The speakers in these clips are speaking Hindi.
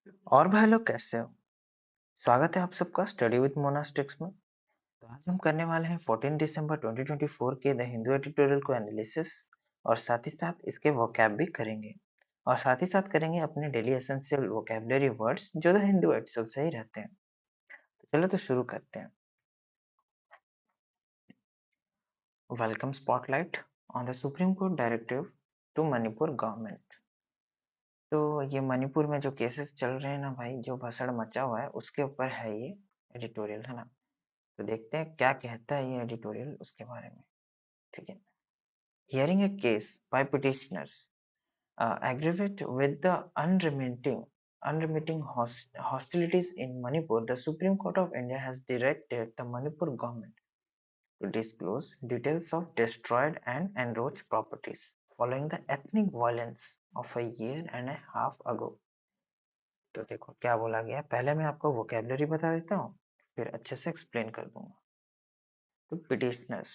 और भाई लोग कैसे हो? स्वागत है आप सबका स्टडी विद मोनास्टिक्स में। तो आज हम करने वाले हैं 14 दिसंबर 2024 के द हिंदू एडिटोरियल को एनालिसिस और साथ ही साथ इसके वोकैब भी करेंगे। और साथ ही साथ करेंगे अपने डेली एसेंशियल वोकैबुलरी वर्ड्स जो द हिंदू एडिशन से ही रहते हैं। तो चलो तो शुरू करते हैं। Welcome spotlight on the supreme court directive to Manipur government. तो ये मणिपुर में जो केसेस चल रहे हैं ना भाई, जो भसड़ मचा हुआ है उसके ऊपर है ये एडिटोरियल, है ना। तो देखते हैं क्या कहता है ये एडिटोरियल उसके बारे में। ठीक है। Hearing a case by petitioners aggravate with the unremitting hostilities in Manipur, the Supreme Court of India has directed the Manipur government to disclose details of destroyed and enriched properties following the ethnic violence of a year and a half ago. तो देखो क्या बोला गया है। पहले मैं आपको वोकेबलरी बता देता हूँ, फिर अच्छे से एक्सप्लेन कर दूंगा। तो petitioners,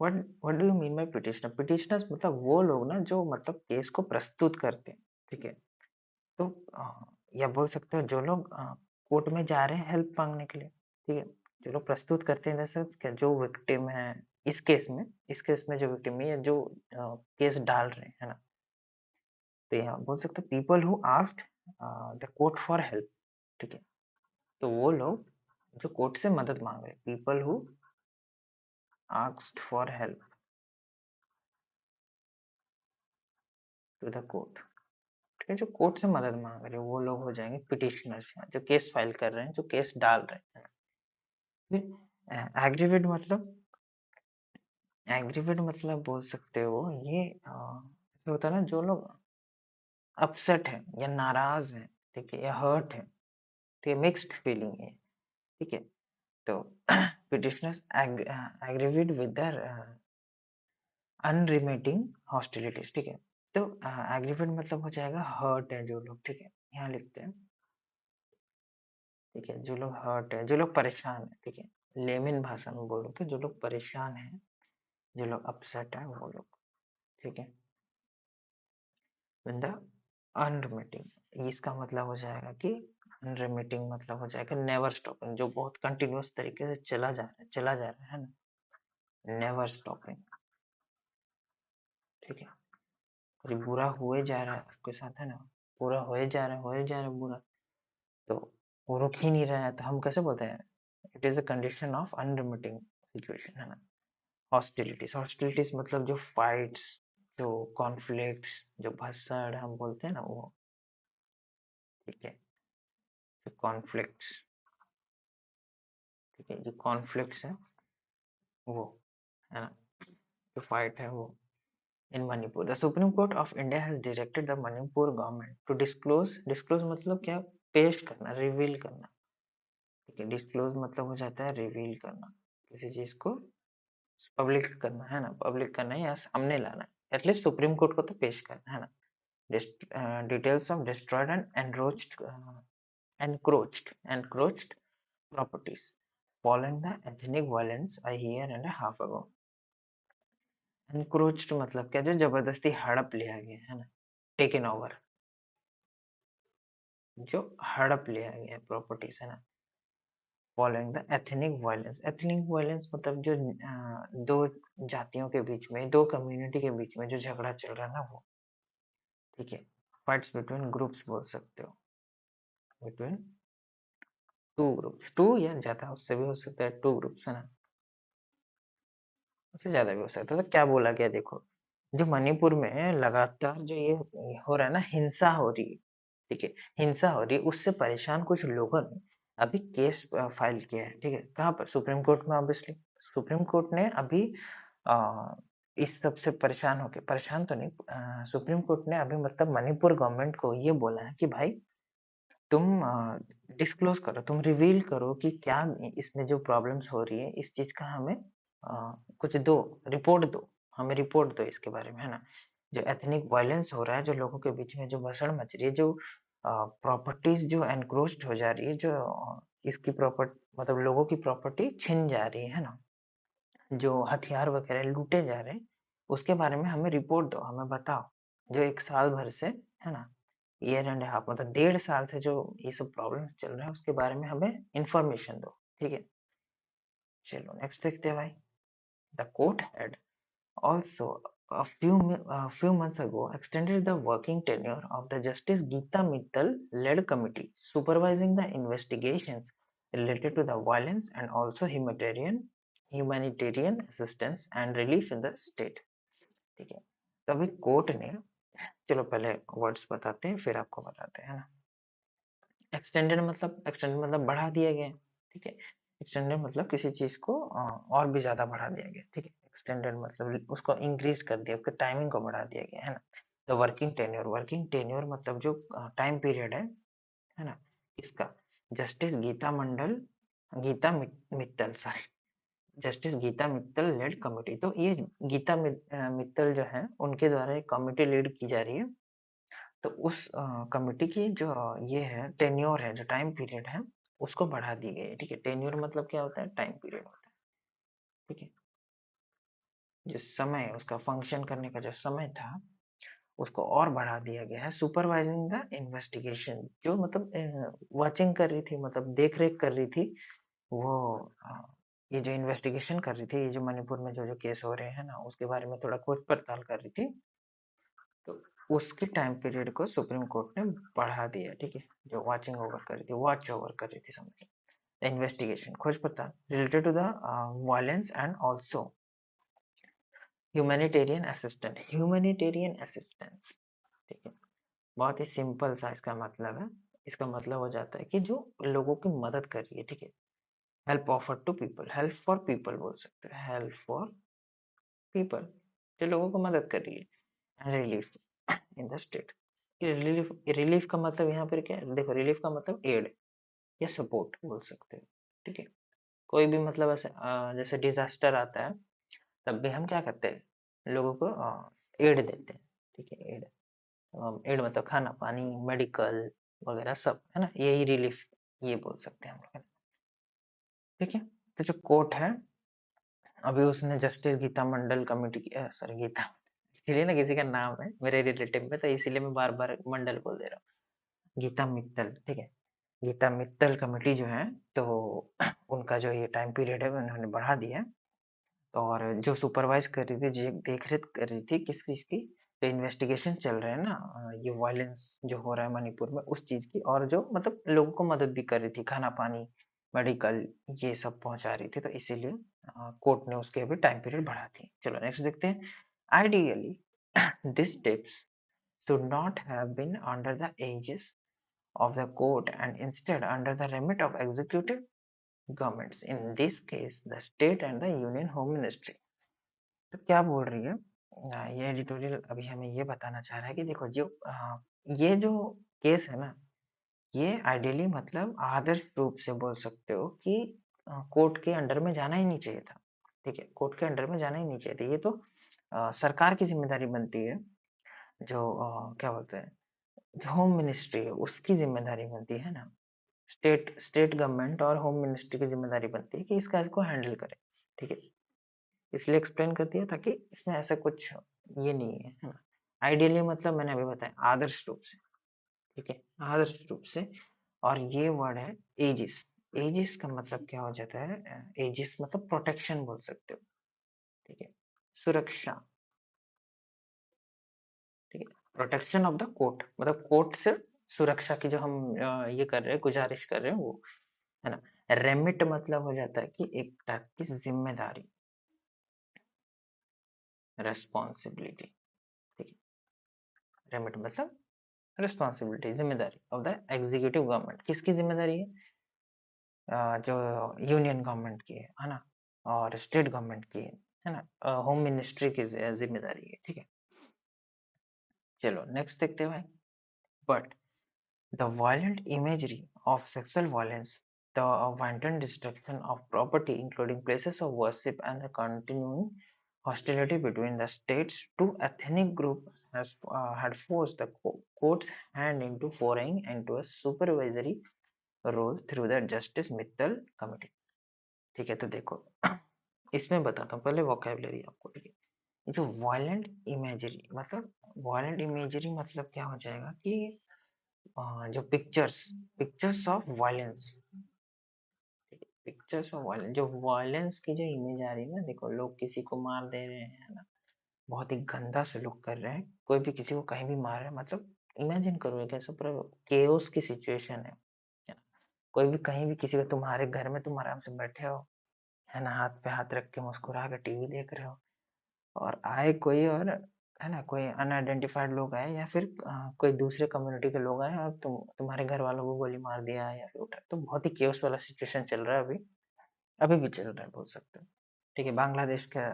what do you mean by petitioner? Petitioners मतलब वो लोग ना जो मतलब केस को प्रस्तुत करते हैं। ठीक है। तो या बोल सकते हो जो लोग कोर्ट में जा रहे हैं हेल्प मांगने के लिए। ठीक है। जो लोग प्रस्तुत करते हैं जैसे क्या, जो विक्टिम है इस केस में जो विक्टिम है या जो केस डाल रहे हैं, है ना। तो यहाँ बोल सकते हो people who asked the court for help. ठीक है। तो वो लोग जो कोर्ट से मदद मांग रहे हैं, people who asked for help to the court. ठीक है। जो कोर्ट से मदद मांग रहे हैं वो लोग हो जाएंगे पिटिशनर्स, जो केस फाइल कर रहे हैं, जो केस डाल रहे हैं। फिर एग्रीवेट मतलब बोल सकते हो ये ऐसा होता है ना, जो लोग अपसेट है या नाराज है, ठीक है, या हर्ट है। ठीक है, मिक्स्ड फीलिंग है। ठीक है। तो petitioners aggrieved with their unremitting hostilities. ठीक है। तो एग्रीवेट मतलब हो जाएगा हर्ट है जो लोग। ठीक है। यहाँ लिखते हैं। ठीक है। जो लोग हर्ट है, जो लोग परेशान है। ठीक है। लेमिन भाषा में बोलो तो जो लोग परेशान है, जो लोग अपसेट है वो लोग। ठीक है। द अनरिमिटिंग, इसका मतलब हो जाएगा कि अनरिमिटिंग मतलब हो जाएगा नेवर स्टॉपिंग, जो बहुत कंटिन्यूअस तरीके से चला जा रहा है ना। Never stopping. ठीक है। और ये बुरा हुए जा रहा है उसके साथ, है ना। पूरा होए जा रहा है बुरा। तो वो रुक ही नहीं रहा है, तो हम कैसे बोलते हैं? It is a condition of unremitting situation, है ना। हॉस्टिलिटीज मतलब जो फाइट्स, जो कॉन्फ्लिक्ट्स, जो भसड़ हम बोलते हैं ना वो। ठीक है। जो कॉन्फ्लिक्ट्स, ठीक है, जो कॉन्फ्लिक्ट्स है वो, है ना, जो फाइट है वो। In Manipur the supreme Court of India has directed the Manipur government to disclose मतलब क्या? पेश करना, रिवील करना। ठीक है। डिस्क्लोज मतलब हो जाता है रिवील करना, किसी चीज को पब्लिक करना, है ना। पब्लिक करना या सामने लाना, एटलीस्ट सुप्रीम कोर्ट को तो पेश करना, है ना। Details of destroyed and encroached properties following the ethnic violence a year and a half ago. encroached मतलब क्या? जो जबरदस्ती हड़प लिया गया, है ना। टेकन ओवर, जो हड़प लिया गया प्रॉपर्टीज, है ना। फॉलोइंग द एथनिक वायलेंस मतलब जो दो जातियों के बीच में, दो कम्युनिटी के बीच में जो झगड़ा चल रहा है ना वो। ठीक है। फाइट्स बिटवीन ग्रुप्स बोल सकते हो, बिटवीन टू ग्रुप्स, टू या ज्यादा, उससे भी हो सकता है टू ग्रुप्स, है ना। उससे ज्यादा भी हो सकता है। तो क्या बोला गया देखो, जो मणिपुर में लगातार जो ये हो रहा है ना, हिंसा हो रही है। ठीक है। हिंसा हो रही है, उससे परेशान कुछ लोगों ने अभी केस फाइल किया है। ठीक है। कहाँ पर? सुप्रीम कोर्ट में ऑब्वियसली। सुप्रीम कोर्ट ने अभी आ, इस सब से परेशान होके, परेशान तो नहीं, सुप्रीम कोर्ट ने अभी मतलब मणिपुर गवर्नमेंट को ये बोला है कि भाई तुम डिस्क्लोज करो, तुम रिवील करो कि क्या इसमें जो प्रॉब्लम्स हो रही है, इस चीज का हमें कुछ दो, रिपोर्ट दो, हमें रिपोर्ट दो इसके बारे में, है ना। जो एथनिक वायलेंस हो रहा है, जो लोगों के बीच में जो भसड़ मच रही है, जो प्रॉपर्टीज जो एनक्रोच्ड हो जा रही है, जो इसकी प्रॉपर्टी मतलब लोगों की प्रॉपर्टी छिन जा रही है ना, जो हथियार वगैरह लूटे जा रहे हैं, उसके बारे में हमें रिपोर्ट दो, हमें बताओ। जो एक साल भर से, है ना, ईयर एंड हाफ मतलब 1.5 साल से जो ये सब प्रॉब्लम्स चल रहे हैं उसके बारे में हमें इंफॉर्मेशन दो, ठीक है। चलो नेक्स्ट देखते हैं भाई। The court had also a few months ago extended the working tenure of the Justice Geeta Mittal led committee supervising the investigations related to the violence and also humanitarian assistance and relief in the state, ठीक है। तो अभी कोर्ट ने, चलो पहले वर्ड्स बताते हैं फिर आपको बताते हैं ना। एक्सटेंडेड मतलब बढ़ा दिया गया, ठीक है। एक्सटेंडेड मतलब किसी चीज को और भी ज्यादा बढ़ा दिया गया, ठीक है। एक्सटेंडेड मतलब उसको इंक्रीज कर दिया, उसके टाइमिंग को बढ़ा दिया गया, है ना। तो वर्किंग टेन्योर मतलब जो टाइम पीरियड है ना, इसका justice Mittal, sorry, justice Geeta Mittal led committee. तो ये मित्तल जो है उनके द्वारा एक कमिटी लीड की जा रही है। तो उस कमिटी की जो ये है टेन्योर है, जो टाइम पीरियड है, उसको बढ़ा दी गई है, ठीक है। टेन्योर मतलब क्या होता है, टाइम पीरियड होता है, ठीक है। जो समय है उसका फंक्शन करने का जो समय था उसको और बढ़ा दिया गया है। सुपरवाइजिंग द इन्वेस्टिगेशन, जो मतलब वाचिंग कर रही थी, मतलब देख रेख कर रही थी वो, ये जो इन्वेस्टिगेशन कर रही थी, ये जो मणिपुर में जो जो केस हो रहे हैं ना उसके बारे में थोड़ा खोज पड़ताल कर रही थी, तो उसके टाइम पीरियड को सुप्रीम कोर्ट ने बढ़ा दिया, ठीक है। जो वाचिंग ओवर कर रही थी, वॉच ओवर कर रही थी, समझ लो। इन्वेस्टिगेशन, खोज पड़ताल related to the violence and also humanitarian assistance, ठीक है। बहुत ही सिंपल सा इसका मतलब है। इसका मतलब हो जाता है कि जो लोगों की मदद कर रही है, ठीक है। Help offer to people, help for people बोल सकते हैं, हेल्प फॉर पीपल, जो लोगों को मदद कर रही है। Relief in the state, relief, relief का मतलब यहाँ पर क्या है, देखो रिलीफ का मतलब एड या सपोर्ट बोल सकते हो, ठीक है। कोई भी मतलब ऐसे जैसे डिजास्टर आता है तब भी हम क्या करते हैं, लोगों को एड देते हैं, ठीक है। एड, एड मतलब खाना पानी, मेडिकल वगैरह सब, है ना, यही रिलीफ, ये बोल सकते हैं हम लोग, है ना? ठीक है। तो जो कोर्ट है, अभी उसने जस्टिस गीता मंडल कमेटी की, सॉरी गीता, इसलिए ना किसी का नाम है मेरे रिलेटिव में तो इसीलिए मैं बार बार मंडल बोल दे रहा हूँ। गीता मित्तल, ठीक है। गीता मित्तल कमेटी जो है, तो उनका जो ये टाइम पीरियड है उन्होंने बढ़ा दिया है। और जो सुपरवाइज कर रही थी, देख रेख कर रही थी किस चीज की, जो इन्वेस्टिगेशन चल रहे हैं ना, ये वायलेंस जो हो रहा है मणिपुर में उस चीज की, और जो मतलब लोगों को मदद भी कर रही थी, खाना पानी, मेडिकल, ये सब पहुंचा रही थी, तो इसीलिए कोर्ट ने उसके अभी टाइम पीरियड बढ़ा दी। चलो नेक्स्ट देखते हैं। Ideally this tips should not have been under the aegis of the court and instead under the remit of executive governments, in this case the state and the union home ministry। तो क्या बोल रही है, ये एडिटोरियल अभी हमें ये बताना चाह रहा है कि देखो जो ये जो केस है ना, ये आइडियली मतलब आदर्श रूप से बोल सकते हो कि कोर्ट के अंडर में जाना ही नहीं चाहिए था, ठीक है। कोर्ट के अंडर में जाना ही नहीं चाहिए था, ये तो सरकार की जिम्मेदारी बनती है, जो क्या बोलते हैं, जो होम मिनिस्ट्री है उसकी जिम्मेदारी बनती है ना। स्टेट गवर्नमेंट और होम मिनिस्ट्री की जिम्मेदारी बनती है कि इसका इसको हैंडल करे, ठीक है। इसलिए एक्सप्लेन कर दिया ताकि इसमें ऐसा कुछ ये नहीं है ना। आइडियली मतलब मैंने अभी बताया आदर्श रूप से, ठीक है, आदर्श रूप से। और ये वर्ड है एजिस। एजिस का मतलब क्या हो जाता है, एजिस मतलब प्रोटेक्शन बोल सकते हो, ठीक है, सुरक्षा, ठीक है। प्रोटेक्शन ऑफ द कोर्ट मतलब कोर्ट से सुरक्षा की जो हम ये कर रहे हैं, गुजारिश कर रहे हैं वो, है ना। रेमिट मतलब हो जाता है कि एक टाइप की जिम्मेदारी, रेस्पॉन्सिबिलिटी, ठीक है। रेमिट मतलब रिस्पॉन्सिबिलिटी, जिम्मेदारी ऑफ द एग्जीक्यूटिव गवर्नमेंट, किसकी जिम्मेदारी है, जो यूनियन गवर्नमेंट की है ना, और स्टेट गवर्नमेंट की है ना, होम मिनिस्ट्री की जिम्मेदारी है, ठीक है। चलो नेक्स्ट देखते हैं भाई। But the violent imagery of sexual violence, the wanton destruction of property, including places of worship, and the continuing hostility between the states to ethnic group had forced the court's hand into foraying into a supervisory role through the Justice Mittal Committee। ठीक है, तो देखो इसमें बताता हूँ पहले वोकेबलरी आपको, ठीक है। ये जो वायलेंट इमेजरी मतलब क्या हो जाएगा कि जो pictures of violence, pictures of violence, जो वायलेंस की जो इमेज आ रही है ना, देखो लोग किसी को मार दे रहे हैं, है ना, बहुत ही गंदा सलूक कर रहे हैं, कोई भी किसी को कहीं भी मार रहा है, मतलब इमेजिन करो एक ऐसा पूरा केओस की सिचुएशन है ना? कोई भी कहीं भी किसी को, तुम्हारे घर में तुम आराम से बैठे हो, है ना, हाथ पे हाथ रख के मुस्कुरा के टीवी देख रहे हो, और आए कोई और, है ना, कोई अनआइडेंटिफाइड लोग आए, या फिर कोई दूसरे कम्युनिटी के लोग आए और तुम्हारे घर वालों को गोली मार दिया या फिर उठा, तो बहुत ही केओस वाला सिचुएशन चल रहा है अभी, अभी भी चल रहा है बोल सकते हो। ठीक है, बांग्लादेश का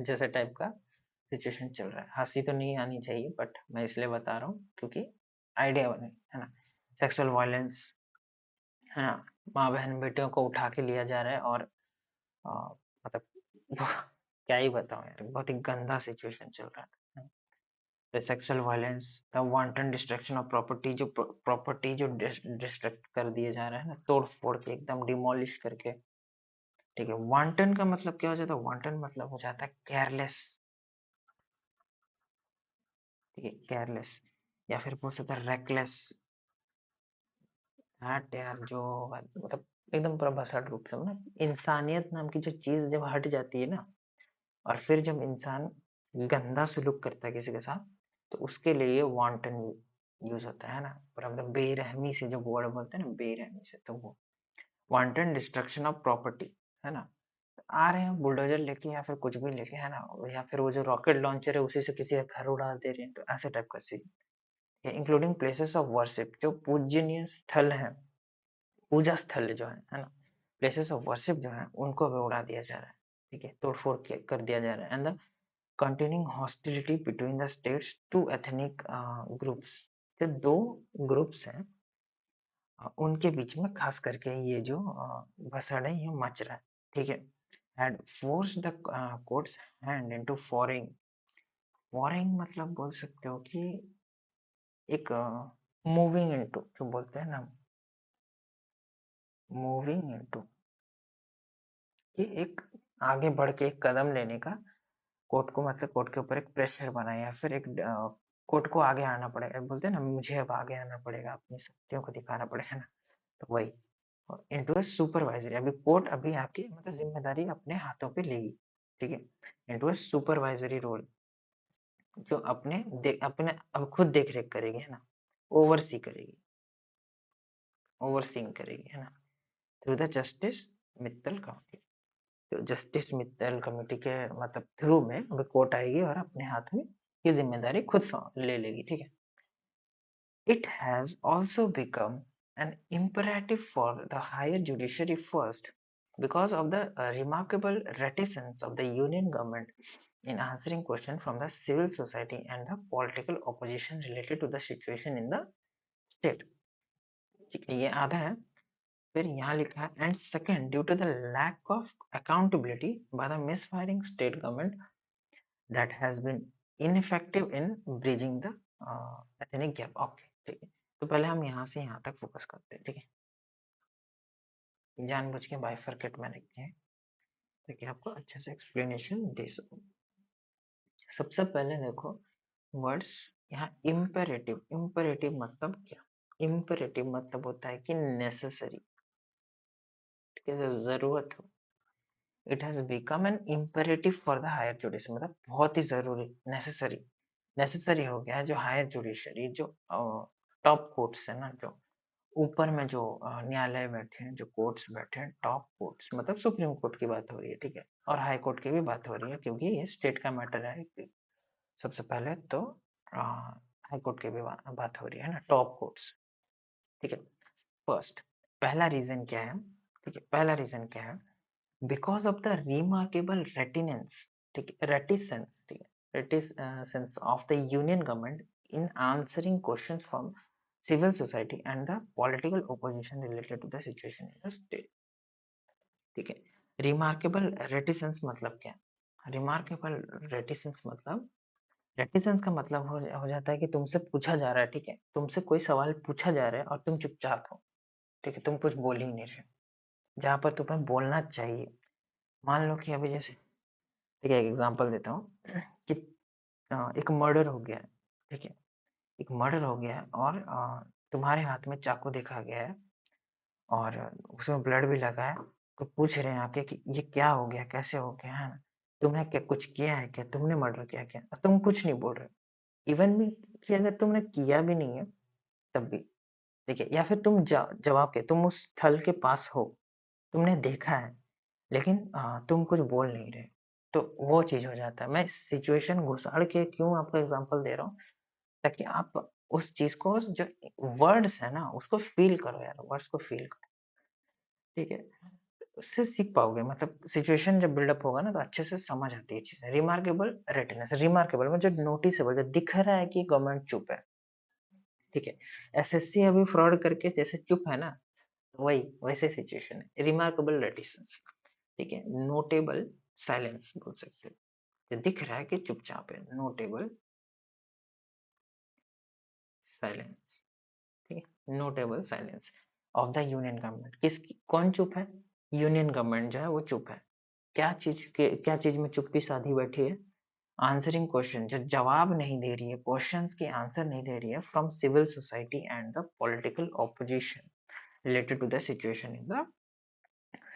जैसे टाइप का सिचुएशन चल रहा है। हंसी तो नहीं आनी चाहिए, बट मैं इसलिए बता रहा हूँ क्योंकि आइडिया बने, है ना। सेक्सुअल वायलेंस, है ना, माँ बहन बेटियों को उठा के लिया जा रहा है, और अ, मतलब क्या ही बताऊं यार, बहुत ही गंदा सिचुएशन चल रहा है। The sexual violence, the wanton destruction of property, जो प्रॉपर्टी जो डिस्ट्रक्ट कर दिया जा रहा है ना, तोड़ फोड़ के एकदम डिमोलिश करके। ठीक है, वांटन का मतलब क्या हो जाता है, वांटन मतलब हो जाता है केयरलेस। ठीक है, केयरलेस, या फिर बोल सकते हैं रेकलेस। हट यार, जो मतलब एकदम पूरा बसट रूप से ना, इंसानियत नाम की जो चीज जब हट जाती है ना, और फिर जब इंसान गंदा सलूक करता है किसी के साथ, तो उसके लिए ये वांटन यूज होता है ना, पूरा मतलब बेरहमी से, जो वर्ड बोलते हैं ना बेरहमी से, तो वो वांटन डिस्ट्रक्शन ऑफ प्रॉपर्टी, है ना। आ रहे हैं बुलडोजर लेके या फिर कुछ भी लेके, है ना, या फिर वो जो रॉकेट लॉन्चर है उसी से किसी का घर उड़ा दे रहे हैं, तो ऐसे टाइप का scene, including places of worship, जो पूजनीय स्थल है, पूजा स्थल जो है ना, प्लेसेस ऑफ वर्शिप जो है, उनको भी उड़ा दिया जा रहा है। ठीक है, तोड़फोड़ कर दिया जा रहा है, and the continuing hostility between the states two ethnic groups, जो दो ग्रुप्स हैं, उनके बीच में खास करके ये जो भसड़ है ये मच रहा है। ठीक है, had forced the court's hand into foreign, foreign मतलब बोल सकते हो कि एक मूविंग इनटू, जो बोलते हैं ना मूविंग इनटू, कि एक आगे बढ़ के एक कदम लेने का, कोर्ट को मतलब कोर्ट के ऊपर एक प्रेशर बना, या फिर एक कोर्ट को आगे आना पड़ेगा, बोलते हैं ना मुझे अब आगे आना पड़ेगा, अपनी शक्तियों को दिखाना पड़ेगा ना, तो वही इनटू अ सुपरवाइजरी, अभी कोर्ट अभी आपकी मतलब जिम्मेदारी अपने हाथों पे लेगी। ठीक है, इनटू अ सुपरवाइजरी रोल, जो अपने अब खुद देख रेख करेगी, है ना, ओवरसी करेगी, ओवरसीइंग करेगी, है ना, through the justice Mittal committee. तो जस्टिस मित्तल कमेटी के मतलब थ्रू में अभी कोर्ट आएगी और अपने हाथ में ये जिम्मेदारी खुद ले लेगी। ठीक है, it has also become an imperative for the higher judiciary first, because of the remarkable reticence of the union government in answering questions from the civil society and the political opposition related to the situation in the state। ठीक है, ये आधा है। फिर यहाँ लिखा है, and second, due to the lack of accountability by the misfiring state government that has been ineffective in bridging the ethnic gap. Okay, ठीक है, तो पहले हम यहाँ से यहाँ तक फोकस करते हैं। ठीक है, जानबूझ के बाइफरकेट मैंने किया है ताकि आपको अच्छे से एक्सप्लेनेशन दे सकूं। सबसे पहले देखो वर्ड्स, यहाँ इम्पेरेटिव, इम्पेरेटिव मतलब क्या, इम्पेरेटिव मतलब होता है कि नेसेसरी, ठीक है, जरूरत हो। It has become an imperative for the higher judiciary, मतलब बहुत ही जरूरी, नेसेसरी, नेसेसरी हो गया है, जो हायर जुडिशरी, जो टॉप कोर्ट्स है ना, जो ऊपर में जो न्यायालय बैठे हैं, जो कोर्ट्स बैठे हैं, टॉप कोर्ट्स मतलब सुप्रीम कोर्ट की बात हो रही है। ठीक है, और हाई कोर्ट की भी बात हो रही है, क्योंकि ये स्टेट का मैटर है। सबसे पहले तो हाई कोर्ट की भी बात हो रही है ना, टॉप कोर्ट्स। ठीक है, फर्स्ट, पहला रीजन क्या है, ठीक है, पहला रीजन क्या है, because of the remarkable reticence, ठीक है, रेटिसेंस, ठीक है, reticence of the union government in answering questions from civil society and the political opposition related to the situation in the state। ठीक है, रिमार्केबल रेटिसेंस मतलब क्या, रिमार्केबल रेटिसेंस मतलब, रेटिसेंस का मतलब हो जाता है कि तुमसे पूछा जा रहा है, ठीक है, तुमसे कोई सवाल पूछा जा रहा है और तुम चुपचाप हो। ठीक है, तुम कुछ बोल ही नहीं रहे, जहां पर तुम्हें बोलना चाहिए। मान लो कि अभी जैसे, ठीक है, एक एग्जांपल देता हूँ कि एक मर्डर हो गया है। ठीक है, एक मर्डर हो गया है, और तुम्हारे हाथ में चाकू देखा गया है और उसमें ब्लड भी लगा है, तो पूछ रहे हैं आके कि ये क्या हो गया, कैसे हो गया, है ना? तुमने क्या कुछ किया है क्या? तुमने मर्डर किया क्या? तुम कुछ नहीं बोल रहे। इवन भी कि अगर तुमने किया भी नहीं है, तब भी, ठीक है? या फिर तुम जवाब के तुम उस स्थल के पास हो, तुमने देखा है, लेकिन तुम कुछ बोल नहीं रहे, तो वो चीज़ हो जाता है। मैं सिचुएशन घुसाड़ के क्यों आपको एग्ज़ाम्पल दे रहा हूँ, ताकि आप उस चीज़ को, जो वर्ड्स है ना, उसको फ़ील करो यार, वर्ड्स को फ़ील करो, ठीक है? उससे सीख पाओगे, मतलब सिचुएशन जब बिल्डअप होगा ना, तो अच्छे से समझ आती है चीज़ें। रिमार्केबल रेटिनेस, रिमार्केबल में जो नोटिसेबल, जो दिख रहा है कि गवर्नमेंट चुप है, ठीक है? एसएससी अभी फ्रॉड करके जैसे चुप है ना, वही वैसे सिचुएशन है। रिमार्केबल रेटिसेंस, ठीक है? नोटेबल साइलेंस बोल सकते हो। जो दिख रहा है कि चुपचाप है, नोटेबल साइलेंस, ठीक है? Notable silence of the union government. कौन चुप है? यूनियन गवर्नमेंट जो है वो चुप है। क्या चीज में चुप्पी साधी बैठी है? आंसरिंग क्वेश्चन, जो जवाब नहीं दे रही है, क्वेश्चंस की आंसर नहीं दे रही है, from civil society and the political opposition related to the situation in the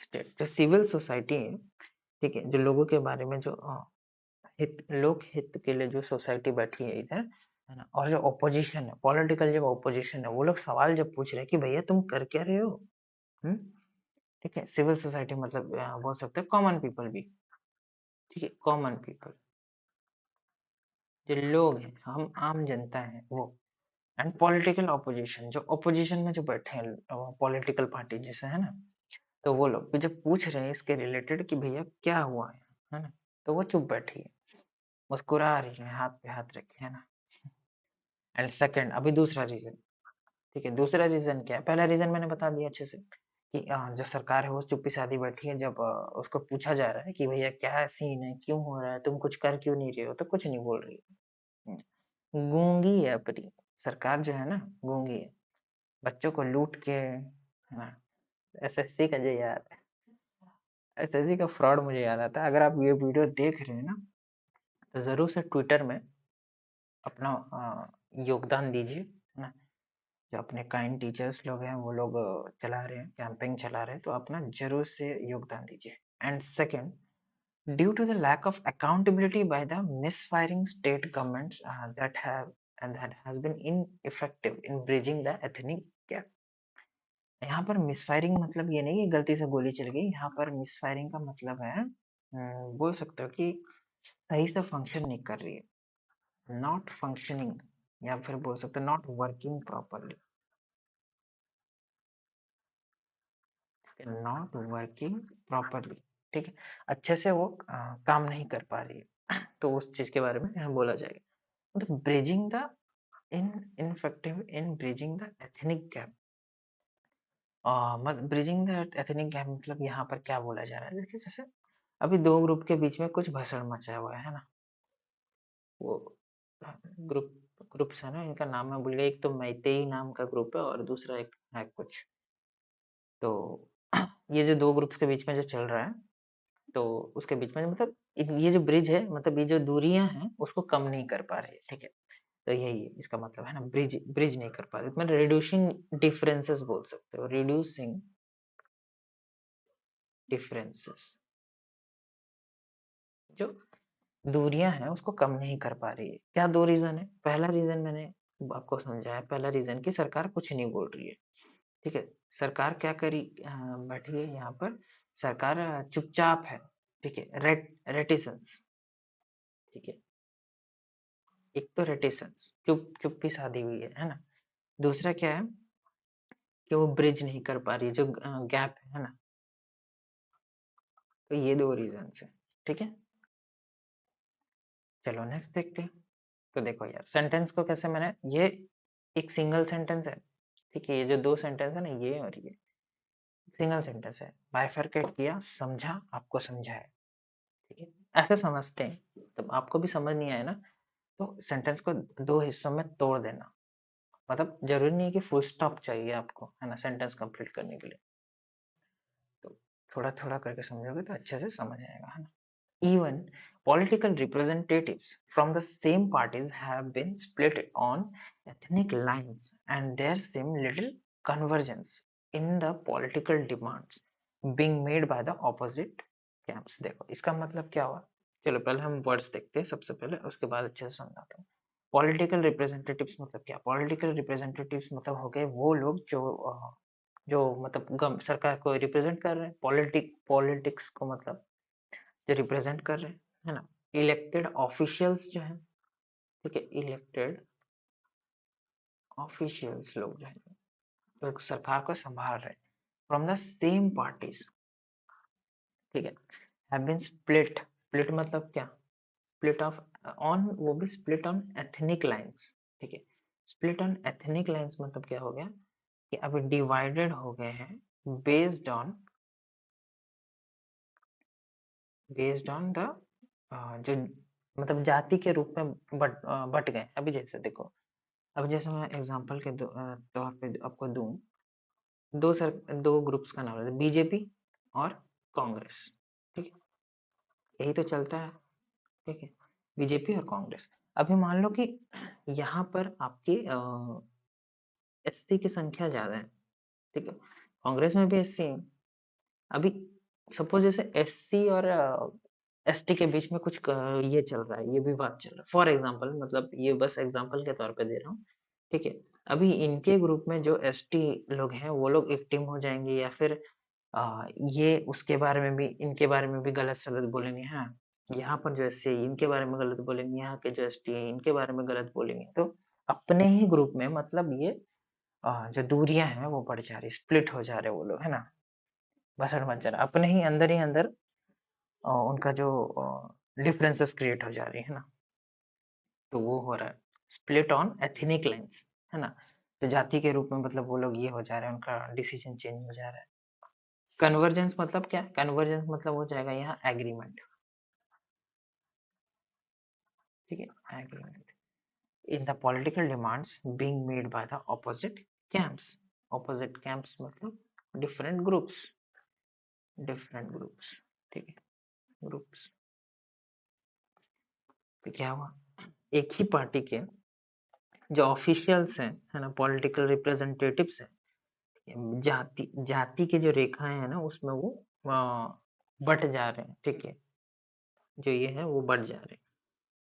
state. जो सिविल सोसाइटी है, ठीक है, जो लोगों के बारे में, जो लोक हित के लिए जो सोसाइटी बैठी है इधर, है ना? और जो ऑपोजिशन है, पॉलिटिकल जो ऑपोजिशन है, वो लोग सवाल जब पूछ रहे हैं कि भैया तुम कर क्या रहे हो, हम्म? ठीक है, सिविल सोसाइटी मतलब बोल सकते हैं कॉमन पीपल भी, ठीक है, कॉमन पीपल, जो लोग हैं, हम आम जनता है वो, एंड पॉलिटिकल ऑपोजिशन, जो ऑपोजिशन में जो बैठे हैं, पॉलिटिकल पार्टी जैसे, है ना? तो वो लोग भी जब पूछ रहे हैं इसके रिलेटेड कि भैया क्या हुआ है ना? तो वो चुप बैठी है, मुस्कुरा रही है, हाथ पे हाथ रखे, है ना? एंड सेकंड, अभी दूसरा रीजन, ठीक है, दूसरा रीजन क्या है? पहला रीजन मैंने बता दिया अच्छे से कि जो सरकार है वो चुप्पी साधी बैठी है। जब उसको पूछा जा रहा है कि भैया क्या सीन है, क्यों हो रहा है, तुम कुछ कर क्यों नहीं रहे हो, तो कुछ नहीं बोल रही है। गूंगी है अपनी सरकार, जो है ना, गूंगी है। बच्चों को लूट के, हाँ, एसएससी का जो याद है, एसएससी का फ्रॉड मुझे याद आता है। अगर आप ये वीडियो देख रहे हैं ना, तो जरूर से ट्विटर में अपना योगदान दीजिए, है ना? जो अपने काइंड टीचर्स लोग हैं, वो लोग चला रहे हैं, कैंपेन चला रहे हैं, तो अपना जरूर से योगदान दीजिए। And second, due to the lack of accountability by the misfiring state governments that has been ineffective in bridging the ethnic gap। यहाँ पर मिसफायरिंग मतलब ये नहीं कि गलती से गोली चल गई। यहाँ पर मिसफायरिंग का मतलब है, बोल सकते हो कि सही से फंक्शन नहीं कर रही है, नॉट फंक्शनिंग, या फिर बोल सकते हो not working properly, not working properly, ठीक है? अच्छे से वो काम नहीं कर पा रही है। तो उस चीज के बारे में यहाँ बोला जाएगा, मतलब bridging the in ineffective in bridging the ethnic gap. मतलब ब्रिजिंग द एथनिक गैप मतलब यहाँ पर क्या बोला जा रहा है? देखिए, जैसे अभी दो ग्रुप के बीच में कुछ भसड़ मचा हुआ है ना? वो ग्रुप ग्रुप्स है ना, इनका नाम मैं भूल गया। एक तो मैतेई नाम का ग्रुप है और दूसरा एक है कुछ। तो ये जो दो ग्रुप्स के बीच में जो चल रहा है, तो उसके बीच में मतलब ये जो ब्रिज है, मतलब ये जो दूरियां हैं उसको कम नहीं कर पा रहे, ठीक है? तो यही है इसका मतलब, है ना? ब्रिज ब्रिज नहीं कर पा रहे, मतलब रिड्यूसिंग डिफरेंसेस बोल सकते हो, रिड्यूसिंग डिफरेंसेस, जो दूरियां हैं उसको कम नहीं कर पा रही है। क्या दो रीजन है? पहला रीजन मैंने आपको समझाया, पहला रीजन कि सरकार कुछ नहीं बोल रही है, ठीक है? सरकार क्या करी बैठी है यहाँ पर? सरकार चुपचाप है, ठीक है? रेटिसेंस, ठीक है? एक तो रेटिसेंस, चुप्पी साधी हुई है ना? दूसरा क्या है कि वो ब्रिज नहीं कर पा रही है, जो गैप है ना? तो ये दो रीजन है, ठीक है? चलो नेक्स्ट देखते हैं। तो देखो यार, सेंटेंस को कैसे मैंने, ये एक सिंगल सेंटेंस है, ठीक है? ये जो दो सेंटेंस है ना, ये और ये सिंगल सेंटेंस है। बाइफरकेट किया, समझा, आपको समझाया, ठीक है? ऐसे समझते हैं, तब आपको भी समझ नहीं आया ना, तो सेंटेंस को दो हिस्सों में तोड़ देना। मतलब जरूरी नहीं है कि फुल स्टॉप चाहिए आपको, है ना, सेंटेंस कंप्लीट करने के लिए। तो थोड़ा थोड़ा करके समझोगे तो अच्छे से समझ आएगा, है ना? Even political representatives from the same parties have been split on ethnic lines, and there seem little convergence in the political demands being made by the opposite camps. देखो इसका मतलब क्या हुआ, चलो पहले हम वर्ड्स देखते हैं सबसे पहले, उसके बाद अच्छे से समझाता हूँ। पॉलिटिकल रिप्रेजेंटेटिव्स मतलब क्या, पॉलिटिकल रिप्रेजेंटेटिव्स मतलब हो गए वो लोग जो मतलब सरकार को रिप्रेजेंट कर रहे हैं, पॉलिटिक्स को मतलब जो रिप्रेजेंट कर रहे हैं, है ना। इलेक्टेड ऑफिशियल्स जो है, ठीक है, इलेक्टेड ऑफिशियल्स लोग जो है जो सरकार को संभाल रहे हैं, फ्रॉम द सेम पार्टीज, ठीक है, हैव बीन स्प्लिट। स्प्लिट मतलब क्या, स्प्लिट ऑफ ऑन, वो भी स्प्लिट ऑन एथनिक लाइंस, ठीक है। स्प्लिट ऑन एथनिक लाइंस मतलब क्या हो गया कि अभी डिवाइडेड हो गए हैं based on, based on the जो मतलब जाति के रूप में बट गए। अभी जैसे देखो, अब जैसे मैं एग्जांपल के तौर पे आपको दूं, दो ग्रुप्स का नाम है, बीजेपी और कांग्रेस, ठीक है, यही तो चलता है, ठीक है, बीजेपी और कांग्रेस। अभी मान लो कि यहाँ पर आपके एससी की संख्या ज्यादा है, ठीक है, कांग्रेस में भी एससी है। अभी सपोज जैसे एससी और एसटी के बीच में कुछ ये चल रहा है, ये विवाद चल रहा है फॉर एग्जांपल, मतलब ये बस एग्जांपल के तौर पे दे रहा हूँ, ठीक है। अभी इनके ग्रुप में जो एसटी लोग हैं वो लोग एक टीम हो जाएंगे, या फिर ये उसके बारे में भी, इनके बारे में भी गलत सलत बोलेंगे, हाँ, यहाँ पर जो एससी इनके बारे में गलत बोलेंगे, यहाँ के जो एसटी है इनके बारे में गलत बोलेंगे, तो अपने ही ग्रुप में मतलब ये जो दूरियां हैं वो बढ़ जा रही, स्प्लिट हो जा रहे वो लोग, है ना, भसड़ मच जा रहा, अपने ही अंदर उनका जो डिफरेंसेस क्रिएट हो जा रही है ना, तो वो हो रहा है स्प्लिट ऑन एथनिक लाइंस, है ना। तो जाति के रूप में मतलब वो लोग ये हो जा रहे हैं, उनका डिसीजन चेंज हो जा रहा है। कन्वर्जेंस मतलब क्या, कन्वर्जेंस मतलब हो जाएगा यहाँ एग्रीमेंट, ठीक है, agreement in the political demands being made by the camps opposite camps मतलब डिफरेंट ग्रुप्स, डिफरेंट ग्रुप्स, ठीक है, ग्रुप्स। तो क्या हुआ, एक ही पार्टी के जो ऑफिशियल्स हैं, है ना, पॉलिटिकल रिप्रेजेंटेटिव्स हैं, जाति जाति के जो रेखाएं हैं ना उसमें वो बट जा रहे हैं, ठीक है, जो ये है वो बट जा रहे हैं।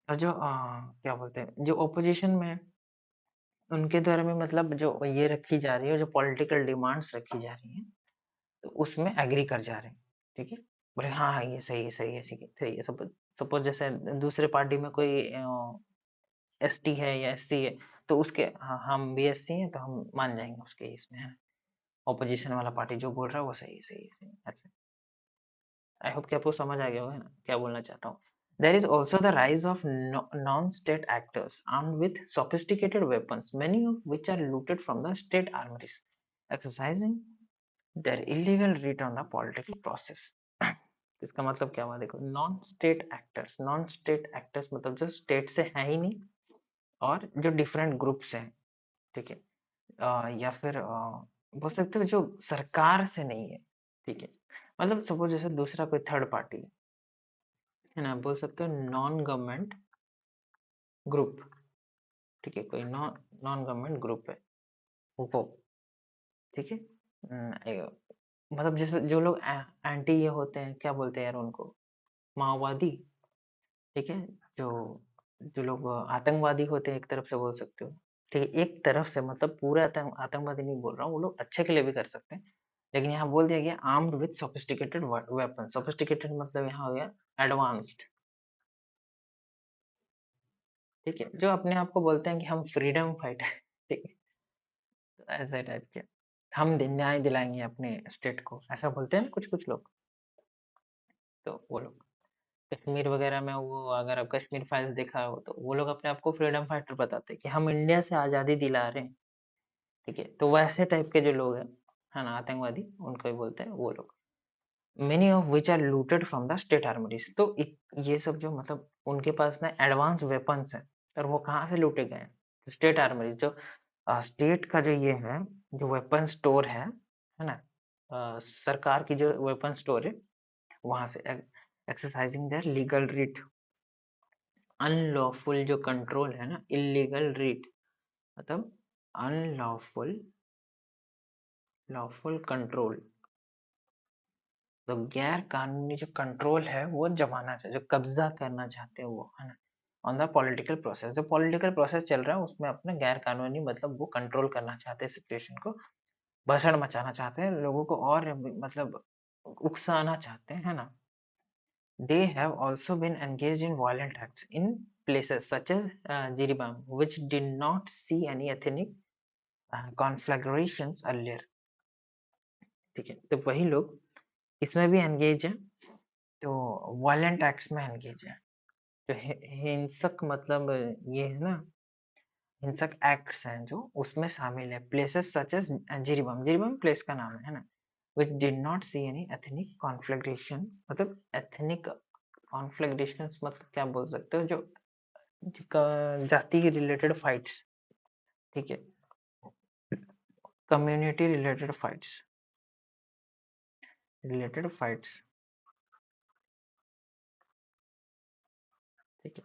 और जो क्या बोलते हैं, जो ऑपोजिशन में है, उनके द्वारा में मतलब जो ये रखी जा रही है, जो पॉलिटिकल डिमांड्स रखी जा रही हैं, तो उसमें एग्री कर जा रहे हैं, ठीक है, बोले हाँ हाँ ये सही है, सही है, सही है। सपोज सपोज जैसे दूसरे पार्टी में कोई एसटी है या एससी है, तो उसके हाँ, हम भी एससी हैं तो हम मान जाएंगे उसके इसमें, है। ऑपोजिशन वाला पार्टी जो बोल रहा है वो सही है, सही है, सही है। अच्छा, आई होप कि आपको समझ आ गया होगा ना क्या बोलना चाहता हूँ। There is also the rise of non-state actors armed with sophisticated weapons, many of which are looted from the state armories, exercising their illegal reach on the political process. इसका मतलब क्या हुआ देखो, नॉन स्टेट एक्टर्स मतलब जो स्टेट से है ही नहीं, और जो डिफरेंट ग्रुप्स हैं, ठीक है, या फिर बोल सकते हो जो सरकार से नहीं है, ठीक है, मतलब सपोज जैसे दूसरा कोई थर्ड पार्टी है ना, बोल सकते हो नॉन गवर्नमेंट ग्रुप, ठीक है, कोई नॉन गवर्नमेंट ग्रुप है वो, ठीक है, मतलब जैसे जो लोग एंटी ये होते हैं, क्या बोलते हैं यार उनको, माओवादी, ठीक है, जो जो लोग आतंकवादी होते हैं एक तरफ से बोल सकते हो, ठीक है, एक तरफ से मतलब पूरा आतंकवादी नहीं बोल रहा हूँ, वो लोग अच्छे के लिए भी कर सकते हैं, लेकिन यहाँ बोल दिया गया armed with sophisticated weapon, sophisticated मतलब यहाँ हो गया एडवांस्ड, ठीक है, जो अपने आप को बोलते हैं कि हम फ्रीडम फाइटर, ठीक है, तो ऐसे टाइप के, हम न्याय दिलाएंगे अपने स्टेट को, ऐसा बोलते हैं ना कुछ कुछ लोग, तो वो लोग कश्मीर वगैरह में, वो अगर आप कश्मीर फाइल्स देखा हो तो वो लोग अपने आप को फ्रीडम फाइटर बताते हैं कि हम इंडिया से आज़ादी दिला रहे हैं, ठीक है, तो वैसे टाइप के जो लोग हैं, है ना, आतंकवादी उनको ही बोलते हैं वो लोग, many of which are looted from the state armouries, तो ये सब जो मतलब उनके पास ना एडवांस वेपन्स हैं, और वो कहाँ से लूटे गए हैं, स्टेट आर्मरीज, जो स्टेट का जो ये है, जो वेपन स्टोर है ना, सरकार की जो वेपन स्टोर है वहां से exercising their legal right. Unlawful जो कंट्रोल है ना, इलीगल रीट मतलब अनलॉफुल, लॉफुल कंट्रोल, तो गैर कानूनी जो कंट्रोल है वो जमाना चाहिए, जो कब्जा करना चाहते हैं वो, है ना, ऑन द पॉलिटिकल प्रोसेस। जो पॉलिटिकल प्रोसेस चल रहा है उसमें अपना गैर कानूनी मतलब वो कंट्रोल करना चाहते हैं सिचुएशन को, भसड़ मचाना चाहते हैं लोगों को, और मतलब उकसाना चाहते हैं, है ना। They have also been engaged in violent acts in places such as Jiribam, which did not see any ethnic conflagrations earlier। ठीक है, तो वही लोग इसमें भी एंगेज है, तो वायलेंट एक्ट्स में एंगेज है, तो हिंसक मतलब ये है ना, हिंसक एक्ट्स हैं जो उसमें शामिल है। प्लेसेस सच एज जिरीबम, जिरीबम प्लेस का नाम है ना, which did not see any ethnic conflagrations, मतलब ethnic conflagrations मतलब क्या बोल सकते हो, जो जाति के रिलेटेड फाइट्स, ठीक है, कम्युनिटी रिलेटेड फाइट्स, ठीक है।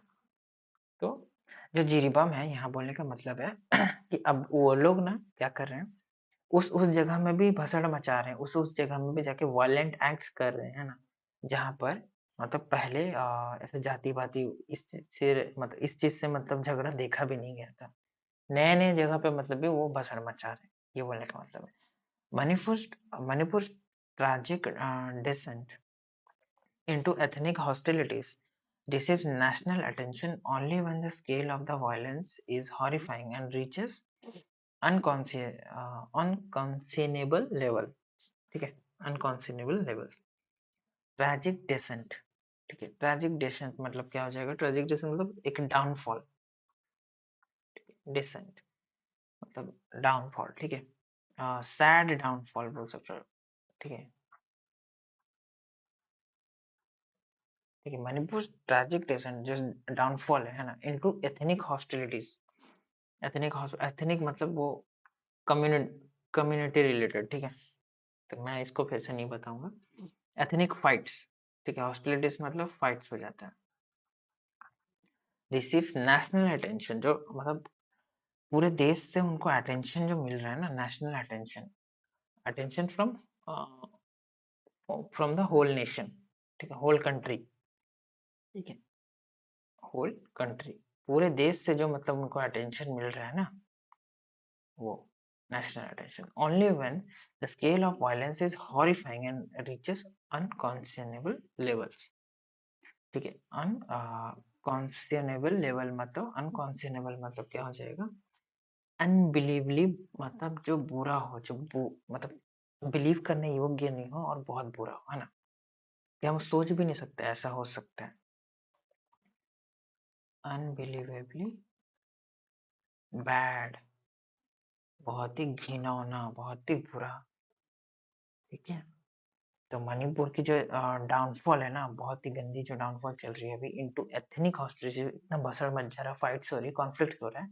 तो जो जिरीबाम है यहाँ बोलने का मतलब है कि अब वो लोग ना क्या कर रहे हैं, उस जगह में भी भसड़ मचा रहे हैं, उस जगह में भी जाके वायलेंट एक्ट्स कर रहे हैं ना, जहाँ पर मतलब पहले ऐसे जाति पाति इस चीज से मतलब इस चीज से मतलब झगड़ा देखा भी नहीं गया था, नए नए जगह पे मतलब भी वो भसड़ मचा रहे हैं, ये बोलने का मतलब है। Manipur Manipur tragic descent into ethnic hostilities receives national attention only when the scale of the violence is horrifying and reaches unconscionable level, ठीक है, unconscionable level। ट्रैजिक डेसेंट, ठीक है, ट्रैजिक डेसेंट मतलब क्या हो जाएगा, ट्रैजिक डेसेंट मतलब एक डाउनफॉल, डेसेंट मतलब डाउनफॉल, ठीक है, सैड डाउनफॉल बोल सकते हो, ठीक है, ठीक है। मणिपुर ट्रैजिक डेसेंट जो डाउनफॉल है ना, इनटू एथनिक हॉस्टिलिटीज, एथनिक मतलब वो कम्युनिटी, कम्युनिटी रिलेटेड, ठीक है, तो मैं इसको फिर से नहीं बताऊंगा। एथनिक फाइट्स, ठीक है, हॉस्टिलिटीज मतलब फाइट्स हो जाता है। रिसीव नेशनल अटेंशन जो मतलब पूरे देश से उनको अटेंशन जो मिल रहा है ना, national attention, attention from from the whole nation, ठीक है, होल कंट्री, ठीक है, होल कंट्री, पूरे देश से जो मतलब उनको अटेंशन मिल रहा है ना, वो national attention only when the scale of violence is horrifying and reaches unconscionable levels, ठीक है। अनकॉन्सियनेबल लेवल मतलब, अनकॉन्सियनेबल मतलब क्या हो जाएगा, अनबिलीवली मतलब जो बुरा हो, जो मतलब बिलीव करने योग्य नहीं हो और बहुत बुरा हो, है ना, कि हम सोच भी नहीं सकते ऐसा हो सकता है, अनबिलीवेबली बैड, बहुत ही घिनौना, बहुत ही बुरा, ठीक है। तो मणिपुर की जो डाउनफॉल है ना, बहुत ही गंदी जो डाउनफॉल चल रही है अभी इनटू एथनिक हॉस्टिलिटी, इतना भसड़ मच जा रहा है, फाइट्स हो रही है, कॉन्फ्लिक्ट हो रहा है,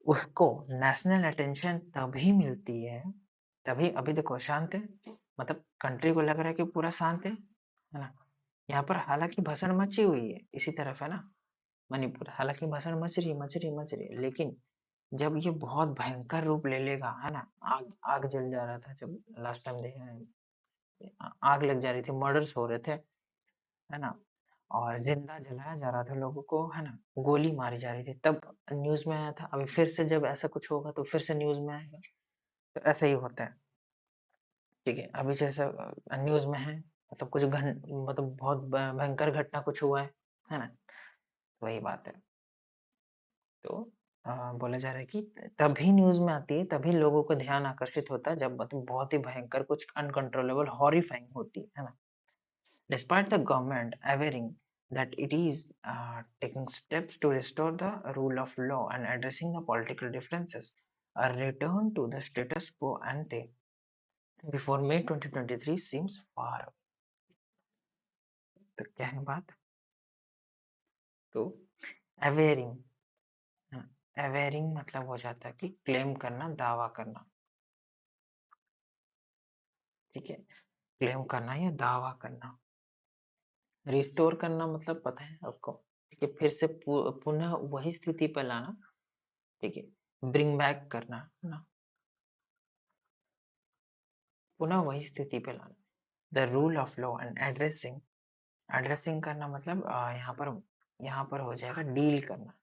उसको नेशनल अटेंशन तभी मिलती है, तभी, अभी देखो शांत है, मतलब कंट्री को लग रहा है कि पूरा शांत है ना, यहाँ पर हालांकि भसड़ मची हुई है इसी तरफ, है ना, मणिपुर हालांकि भसड़ मच रही है, लेकिन जब ये बहुत भयंकर रूप ले लेगा, है ना, आग आग जल जा रहा था जब लास्ट टाइम देखा, आग लग जा रही थी, मर्डर्स हो रहे थे, है ना, और जिंदा जलाया जा रहा था लोगों को, है ना, गोली मारी जा रही थी, तब न्यूज में आया था, अभी फिर से जब ऐसा कुछ होगा तो फिर से न्यूज में आएगा, तो ऐसा ही होता है, ठीक है। अभी जैसे न्यूज में है, मतलब कुछ मतलब बहुत भयंकर घटना कुछ हुआ है ना, वही बात है। तो बोला जा रहा है कि तभी न्यूज में आती है, तभी लोगों को ध्यान आकर्षित होता है जब मतलब बहुत ही भयंकर कुछ अनकंट्रोलेबल हॉरिफाइंग होती है ना। Despite the government averring that it is taking steps to restore the rule of law and addressing the political differences, a return to the status quo ante before May 2023 seems far away। तो क्या है बात, तो averring, averring मतलब हो जाता है कि क्लेम करना, दावा करना, ठीक है, क्लेम करना या दावा करना, रिस्टोर करना मतलब पता है आपको? ठीक है, फिर से पुनः वही स्थिति पे लाना। ठीक है, ब्रिंग बैक करना है ना, पुनः वही स्थिति पे लाना। The rule of law and addressing, addressing करना मतलब यहाँ पर हो जाएगा डील करना।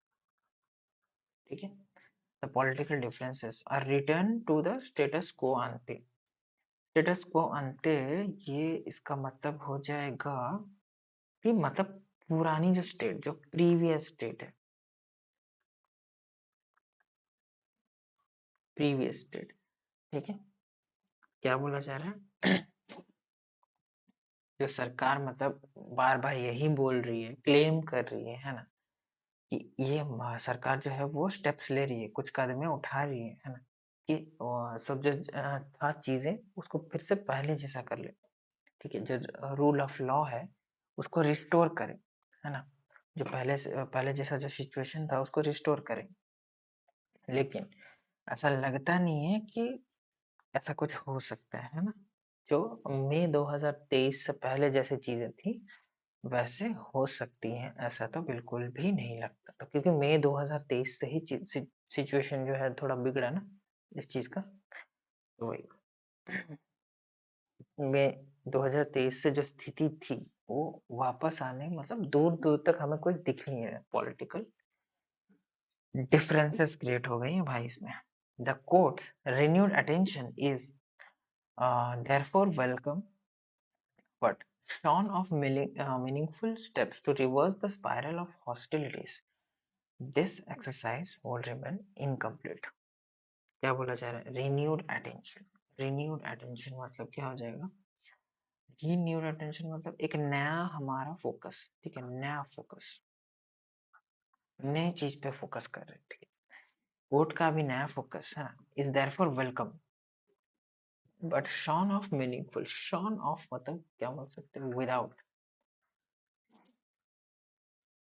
ठीक है, the political differences are return to the status quo ante. Status quo ante, ये इसका मतलब हो जाएगा कि मतलब पुरानी जो स्टेट, जो प्रीवियस स्टेट है, प्रीवियस स्टेट। ठीक है, क्या बोला जा रहा है? जो सरकार मतलब बार बार यही बोल रही है, क्लेम कर रही है ना, कि ये सरकार जो है वो स्टेप्स ले रही है, कुछ कदमें उठा रही है ना, कि सब जो था चीजें उसको फिर से पहले जैसा कर ले। ठीक है, जो रूल ऑफ लॉ है उसको रिस्टोर करे, है ना, जो पहले जैसा जो सिचुएशन था उसको रिस्टोर करे। लेकिन ऐसा लगता नहीं है कि ऐसा कुछ हो सकता है ना, जो मई 2023 से पहले जैसी चीजें थी वैसे हो सकती हैं, ऐसा तो बिल्कुल भी नहीं लगता। तो क्योंकि मई 2023 से ही सिचुएशन जो है थोड़ा बिगड़ा ना इस चीज का, तो वही मई 2023 से जो स्थिति थी वो वापस आने मतलब दूर दूर तक हमें कोई दिख नहीं रहा। पॉलिटिकल डिफरेंसेस क्रिएट हो गई हैं भाई इसमें। The courts renewed attention is therefore welcome, but shorn of meaningful steps to reverse the spiral of hostilities. This exercise will remain incomplete. क्या बोला जा रहा है? Renewed attention. Renewed attention मतलब क्या हो जाएगा? Renewed attention मतलब एक नया हमारा फोकस। ठीक है, नया फोकस, नई चीज पे फोकस कर रहे हैं। ठीक है, कोर्ट का भी नया फोकस है ना, is therefore welcome, but shorn of meaningful, shorn of मतलब क्या बोल सकते हैं? Without,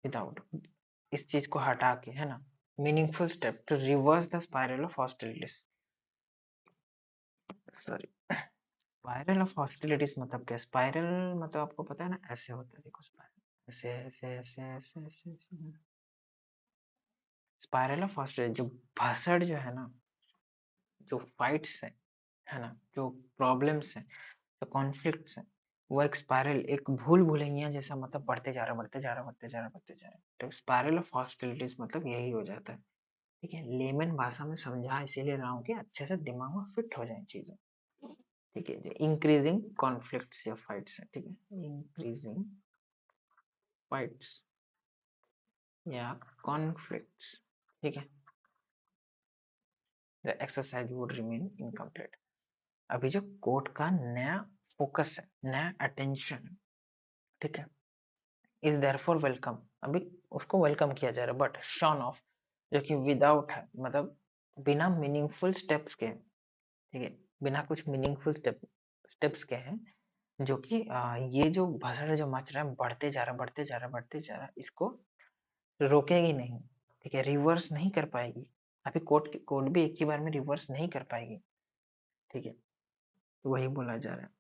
विदाउट, इस चीज को हटा के, है ना, meaningful step to reverse the spiral of hostilities. Sorry, spiral of hostilities मतलब क्या? स्पाइरल मतलब आपको पता है ना, ऐसे होता है, देखो स्पाइरल ऐसे ऐसे ऐसे ऐसे ऐसे ऐसे। स्पाइरल ऑफ हॉस्टिलिटी जो भाषण जो है ना, जो फाइट्स है ना, जो प्रॉब्लम्स है, जो कॉन्फ्लिक्ट्स है, वो एक स्पाइरल, एक भूल भुलैया जैसा मतलब बढ़ते जा रहा, बढ़ते जा रहा, बढ़ते जा रहा, बढ़ते जा रहा। तो स्पाइरल ऑफ हॉस्टिलिटीज मतलब यही हो जाता है। ठीक है, लेमन भाषा में समझा इसीलिए रहा हूँ कि अच्छे से दिमाग में फिट हो जाए चीजें। ठीक है, जो इंक्रीजिंग कॉन्फ्लिक्ट्स या फाइट्स है, ठीक है, इंक्रीजिंग फाइट्स या कॉन्फ्लिक्ट्स। ठीक है, the exercise would remain incomplete. अभी जो कोर्ट का नया फोकस है, नया अटेंशन, ठीक है, इज देयरफॉर वेलकम, अभी उसको वेलकम किया जा रहा है, बट शॉन ऑफ जो कि विदाउट है, मतलब बिना मीनिंगफुल स्टेप्स के, ठीक है, बिना कुछ मीनिंगफुल स्टेप्स के हैं, जो कि ये जो भसड़ जो मच रहा है, बढ़ते जा रहा, बढ़ते जा रहा, बढ़ते जा रहा, इसको रोकेगी नहीं। ठीक है, रिवर्स नहीं कर पाएगी। अभी कोर्ट भी एक ही बार में रिवर्स नहीं कर पाएगी। ठीक है, तो वही बोला जा रहा है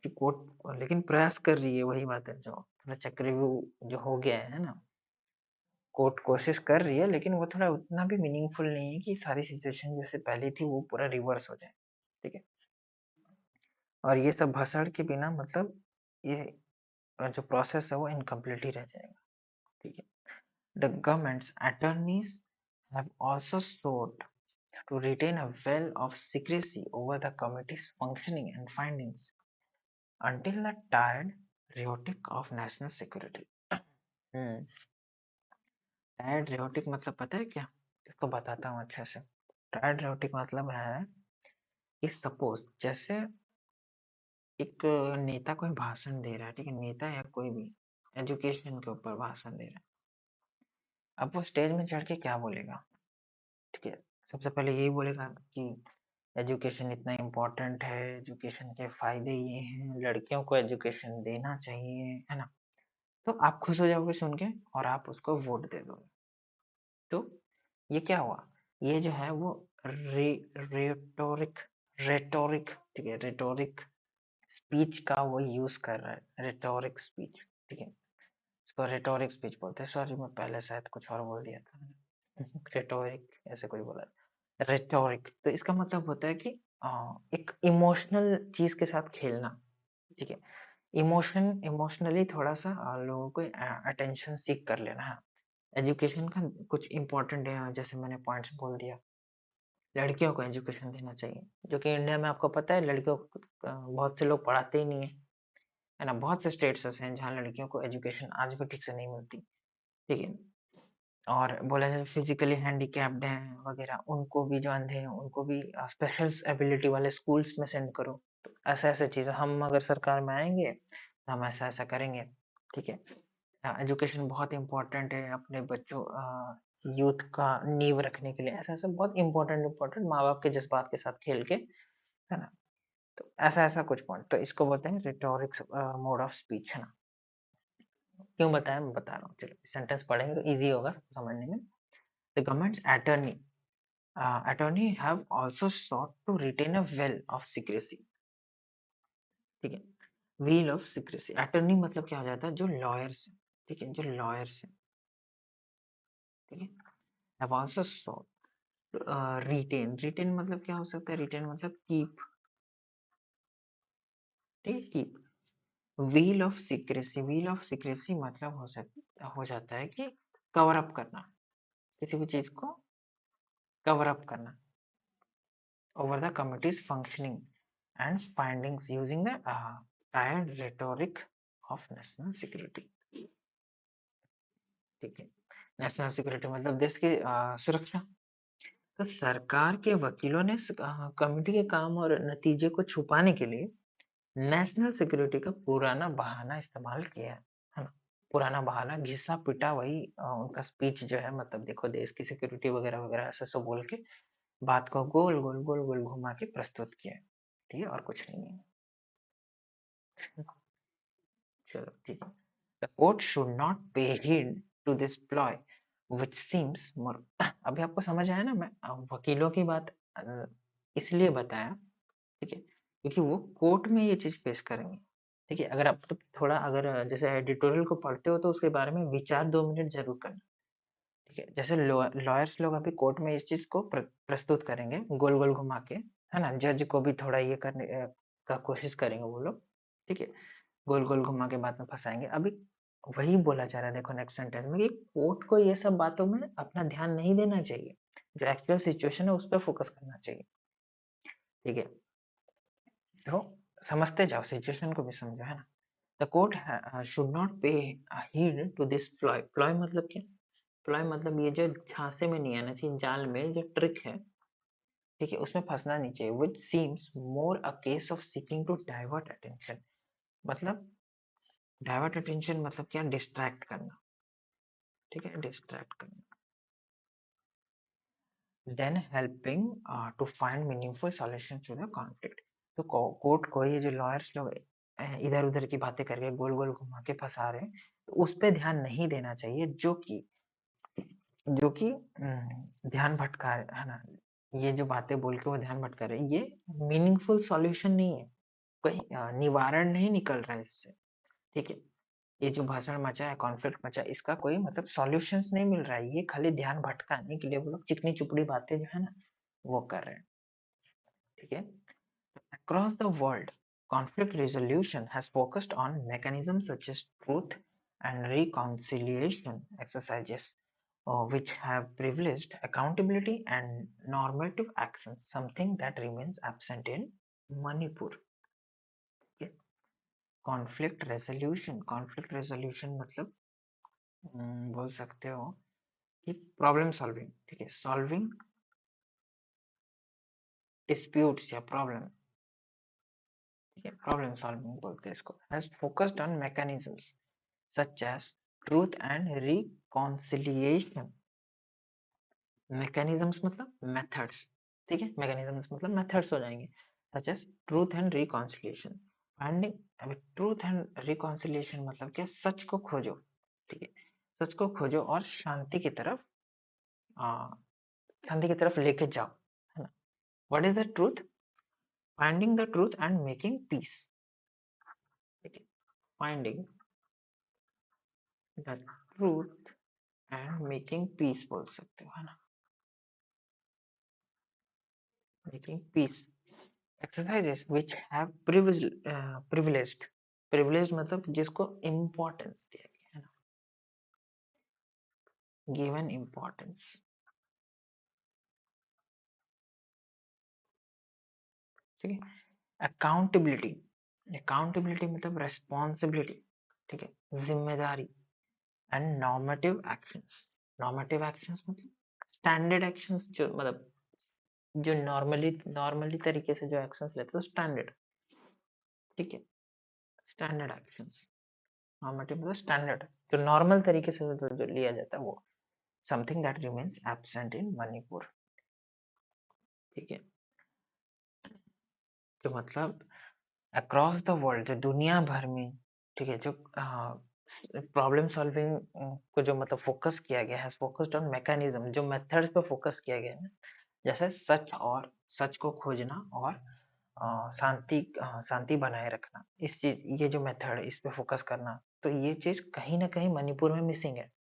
कि कोर्ट लेकिन प्रयास कर रही है, वही बात है, जो थोड़ा चक्रव्यूह जो हो गया है ना, कोर्ट कोशिश कर रही है, लेकिन वो थोड़ा उतना भी मीनिंगफुल नहीं है कि सारी सिचुएशन जैसे पहले थी वो पूरा रिवर्स हो जाए। ठीक है, और ये सब भसड़ के बिना मतलब ये जो प्रोसेस है वो इनकम्प्लीट ही रह जाएगा। ठीक है, the government's attorneys have also sought to retain a veil of secrecy over the committee's functioning and findings until the tired rhetoric of national security. Hmm, tired rhetoric मतलब पता है क्या? इसको बताता हूँ अच्छे से। टायर्ड rhetoric मतलब है कि सपोज जैसे एक नेता कोई भाषण दे रहा है, ठीक है, नेता या कोई भी एजुकेशन के ऊपर भाषण दे रहा है। अब वो स्टेज में चढ़ के क्या बोलेगा? ठीक है, सबसे पहले यही बोलेगा कि एजुकेशन इतना इम्पोर्टेंट है, एजुकेशन के फायदे ये हैं, लड़कियों को एजुकेशन देना चाहिए, है ना, तो आप खुश हो जाओगे सुन के और आप उसको वोट दे दोगे। तो ये क्या हुआ? ये जो है वो रेटोरिक, रेटोरिक, ठीक है, रेटोरिक स्पीच का वो यूज कर रहा है, रिटोरिक स्पीच। ठीक है, इसको रिटोरिक स्पीच बोलते हैं। सॉरी, मैं पहले शायद कुछ और बोल दिया था। रिटोरिक ऐसे कोई बोला, रिटोरिक। तो इसका मतलब होता है कि एक इमोशनल चीज के साथ खेलना। ठीक है, इमोशनली थोड़ा सा लोगों को अटेंशन सीख कर लेना है। एजुकेशन का कुछ इंपॉर्टेंट है, जैसे मैंने पॉइंट्स बोल दिया। लड़कियों को एजुकेशन देना चाहिए, जो कि इंडिया में आपको पता है लड़कियों को बहुत से लोग पढ़ाते ही नहीं है ना। बहुत से स्टेट्स ऐसे हैं जहाँ लड़कियों को एजुकेशन आज भी ठीक से नहीं मिलती। ठीक है, और बोला जाए फिजिकली हैंडीकैप्ड हैं वगैरह, उनको भी, जो अंधे हैं उनको भी स्पेशल एबिलिटी वाले स्कूल्स में सेंड करो। तो ऐसे ऐसे चीजें, हम अगर सरकार में आएंगे तो हम ऐसा ऐसा करेंगे। ठीक है, एजुकेशन बहुत इंपॉर्टेंट है अपने बच्चों, यूथ का नींव रखने के लिए। ऐसा ऐसा बहुत इंपॉर्टेंट इंपॉर्टेंट माँ बाप के जज्बात के साथ खेल के, है ना। तो ऐसा ऐसा कुछ पॉइंट, तो इसको बोलते हैं रिटोरिक्स मोड ऑफ स्पीच, है ना। क्यों बताया, मैं बता रहा हूँ, चलो सेंटेंस पढ़ेंगे तो इजी होगा समझने में। The governments attorney have also sought to retain a well of secrecy। ठीक है, व्हील ऑफ सिक्रेसी। अटर्नी मतलब क्या हो जाता है, जो लॉयर्स है। ठीक है, जो लॉयर्स है। ठीक है, have also sought retain. Retain मतलब क्या हो सकता है, रिटेन मतलब कीप। ठीक है, keep. Wheel of secrecy, wheel of secrecy मतलब हो जाता है कि कवर अप करना, किसी भी चीज को कवर अप करना। Over the committee's functioning and findings using the tired rhetoric of national security। ठीक है, नेशनल सिक्योरिटी मतलब देश की सुरक्षा। तो सरकार के वकीलों ने कमिटी के काम और नतीजे को छुपाने के लिए नेशनल सिक्योरिटी का पुराना बहाना इस्तेमाल किया है ना। पुराना बहाना, घिसा पिटा, वही उनका स्पीच जो है, मतलब देखो देश की सिक्योरिटी वगैरह वगैरह ऐसा सब बोल के बात को गोल गोल गोल गोल घुमा के प्रस्तुत किया है। ठीक है, और कुछ नहीं है। चलो ठीक है। The court should not pay heed to this ploy, which seems more। अभी आपको समझ आया ना, मैं वकीलों की बात इसलिए बताया। ठीक है, क्योंकि वो कोर्ट में ये चीज पेश करेंगे। ठीक है, अगर आप तो थोड़ा, अगर जैसे एडिटोरियल को पढ़ते हो तो उसके बारे में विचार 2 मिनट जरूर करना। ठीक है, जैसे लॉयर्स लोग अभी कोर्ट में इस चीज को प्रस्तुत करेंगे गोल गोल घुमा के, है ना। जज को भी थोड़ा ये करने का कोशिश करेंगे वो लोग। ठीक है, गोल गोल घुमा के बात में फंसाएंगे। अभी वही बोला जा रहा है, देखो नेक्स्ट सेंटेंस में, कि कोर्ट को ये सब बातों में अपना ध्यान नहीं देना चाहिए, जो एक्चुअल सिचुएशन है उस पर फोकस करना चाहिए। ठीक है, तो समझते जाओ, सिचुएशन को भी समझो, है ना। The court should not pay heed to this ploy. Ploy मतलब क्या, प्लॉय मतलब ये जो झांसे में नहीं आना चाहिए, जाल में जो ट्रिक है। ठीक है, उसमें फंसना नहीं चाहिए। Which seems more a case of seeking to divert attention. मतलब डाइवर्ट अटेंशन मतलब क्या, डिस्ट्रैक्ट करना। ठीक है, डिस्ट्रैक्ट करना। Then helping to find meaningful solution to the conflict. तो कोर्ट को ये जो लॉयर्स लोग इधर उधर की बातें करके गोल गोल घुमा के फंसा रहे हैं, तो उस पे ध्यान नहीं देना चाहिए, जो कि ध्यान भटका है ना। ये जो बातें बोल के वो ध्यान भटका रहे हैं, ये मीनिंगफुल सॉल्यूशन नहीं है, कहीं निवारण नहीं निकल रहा है इससे। ठीक है, ये जो भाषण मचा है, कॉन्फ्लिक्ट मचा, इसका कोई मतलब सॉल्यूशंस नहीं मिल रहा है, ये खाली ध्यान भटकाने के लिए वो लोग चिकनी चुपड़ी बातें जो है ना वो कर रहे हैं। ठीक है, across the world, conflict resolution has focused on mechanisms such as truth and reconciliation exercises, which have privileged accountability and normative action, something that remains absent in Manipur। Okay? Conflict resolution मतलब बोल सकते हो कि प्रॉब्लम सॉल्विंग। ठीक है, सॉल्विंग डिस्प्यूट्स या प्रॉब्लम। ठीक है, प्रॉब्लम सॉल्विंग बोलते हैं इसको। Has focused on mechanisms such as truth and reconciliation. Mechanisms मतलब मेथड्स। ठीक है, मैकेनिज्म्स मतलब मेथड्स हो जाएंगे, such as truth and reconciliation. Finding, अभी ट्रूथ एंड रिकॉन्सिलिएशन मतलब क्या, सच को खोजो। ठीक है, सच को खोजो और आ, शांति की तरफ लेके जाओ, है ना। What is the truth, finding the truth and making piece. Finding the truth and making piece बोल सकते हो, है ना, making piece. Exercises which have privileged मतलब जिसको इम्पोर्टेंस दिया गया है ना, गिवन इम्पोर्टेंस, ठीक है। अकाउंटेबिलिटी, अकाउंटेबिलिटी मतलब रेस्पॉन्सिबिलिटी, ठीक है, जिम्मेदारी। एंड नॉर्मेटिव एक्शंस मतलब स्टैंडर्ड एक्शंस, जो मतलब जो नॉर्मली तरीके से जो एक्शंस लेते हैं स्टैंडर्ड, ठीक है, स्टैंडर्ड एक्शंस। नॉर्मेटिव मतलब स्टैंडर्ड, जो नॉर्मल तरीके से जो लिया जाता है वो, something that remains absent in Manipur, ठीक है, जो मतलब अक्रॉस द वर्ल्ड, जो दुनिया भर में, ठीक है, जो प्रॉब्लम सॉल्विंग को जो मतलब फोकस किया गया है, फोकस्ड ऑन मैकेनिज्म, जो मेथड्स पे फोकस किया गया है, जैसे सच को खोजना और शांति बनाए रखना, इस चीज, ये जो मेथड है इस पे फोकस करना, तो ये चीज कहीं ना कहीं मणिपुर में मिसिंग है,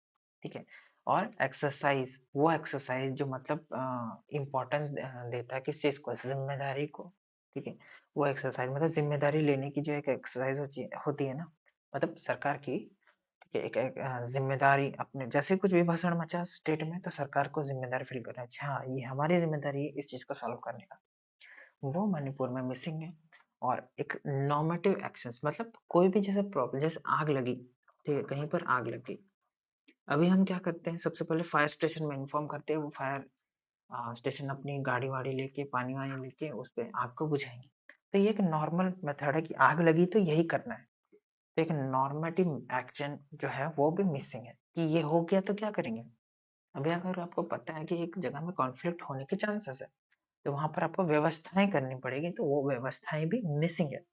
ठीक है। और एक्सरसाइज, वो एक्सरसाइज जो मतलब इम्पोर्टेंस देता है किस चीज को, जिम्मेदारी को, ठीक है, वो एक्सरसाइज मतलब जिम्मेदारी लेने की जो एक एक्सरसाइज होती है ना, मतलब सरकार की, ठीक है, एक जिम्मेदारी, अपने जैसे कुछ भी भाषण मचा स्टेट में तो सरकार को जिम्मेदारी फील करना है, अच्छा हाँ ये हमारी जिम्मेदारी है इस चीज को सॉल्व करने का, वो मणिपुर में मिसिंग है। और एक नॉर्मेटिव एक्शंस मतलब कोई भी जैसे प्रॉब्लम, जैसे आग लगी, ठीक है, कहीं पर आग लगी, अभी हम क्या करते हैं, सबसे पहले फायर स्टेशन में इन्फॉर्म करते हैं, वो फायर स्टेशन अपनी गाड़ी वाड़ी लेके पानी वानी लेके उस पे आग को बुझाएंगे। तो ये एक नॉर्मल मेथड है कि आग लगी तो यही करना है। तो एक नॉर्मेटिव एक्शन जो है वो भी मिसिंग है कि ये हो गया तो क्या करेंगे। अभी अगर आपको पता है कि एक जगह में कॉन्फ्लिक्ट होने के चांसेस है, तो वहां पर आपको व्यवस्थाएं करनी पड़ेगी, तो वो व्यवस्थाएं भी मिसिंग है,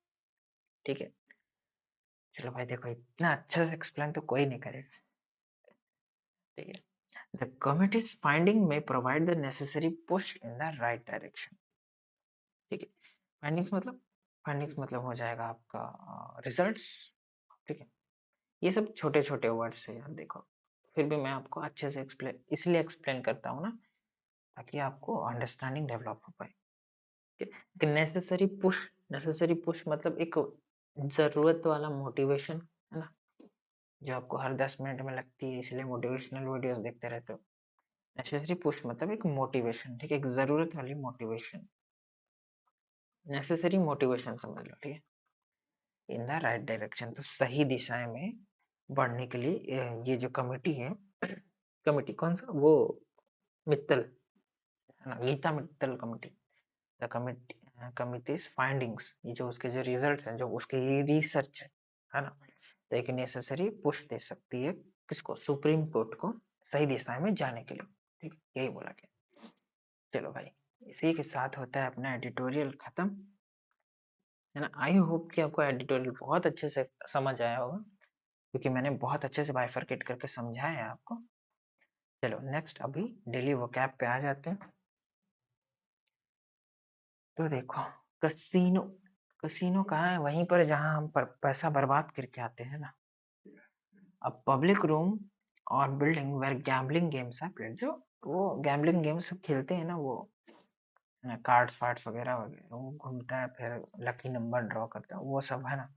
ठीक है। चलो भाई देखो, इतना अच्छा से एक्सप्लेन तो कोई नहीं करेगा, ठीक है। The committee's finding may provide the necessary push in the right direction, ठीक है। फाइंडिंग्स मतलब हो जाएगा आपका रिजल्ट्स, ठीक है। ये सब छोटे छोटे वर्ड्स है यार, देखो फिर भी मैं आपको अच्छे से एक्सप्लेन इसलिए एक्सप्लेन करता हूँ ना, ताकि आपको अंडरस्टैंडिंग डेवलप हो पाए, ठीक है। नेसेसरी पुश मतलब एक जरूरत वाला मोटिवेशन, है ना, जो आपको हर 10 मिनट में लगती है, इसलिए मोटिवेशनल वीडियोस देखते रहते हो। नेसेसरी पुश मतलब एक मोटिवेशन, ठीक है, एक जरूरत वाली मोटिवेशन, नेसेसरी मोटिवेशन समझ लो, ठीक है, इन द राइट डायरेक्शन, तो सही दिशा में बढ़ने के लिए ये जो कमिटी है, कमिटी कौन सा, वो मित्तल, है ना, Geeta Mittal committee, the committee committee's findings, ये जो उसके जो रिजल्ट है, जो उसके रिसर्च है ना, तो एक नेसेसरी पुश दे सकती है किसको, सुप्रीम कोर्ट को सही दिशा में जाने के लिए, ठीक, यही बोला गया। चलो भाई, इसी के साथ होता है अपना एडिटोरियल खत्म, है ना। आई होप कि आपको एडिटोरियल बहुत अच्छे से समझ आया होगा, क्योंकि मैंने बहुत अच्छे से बाइफरकेट करके समझाया है आपको। चलो नेक्स्ट अभी डेली वोकैब पे आ जाते हैं। तो देखो, कसीनो, कसीनो कहाँ है, वहीं पर जहाँ हम पैसा बर्बाद करके आते हैं ना। अब पब्लिक रूम और बिल्डिंग वेर गैम्बलिंग गेम्स है प्लेड, जो वो गैम्बलिंग गेम्स सब खेलते हैं ना, वो कार्ड्स फार्ड्स वगैरह वगैरह, वो घूमता है फिर लकी नंबर ड्रॉ करता है, वो सब है ना।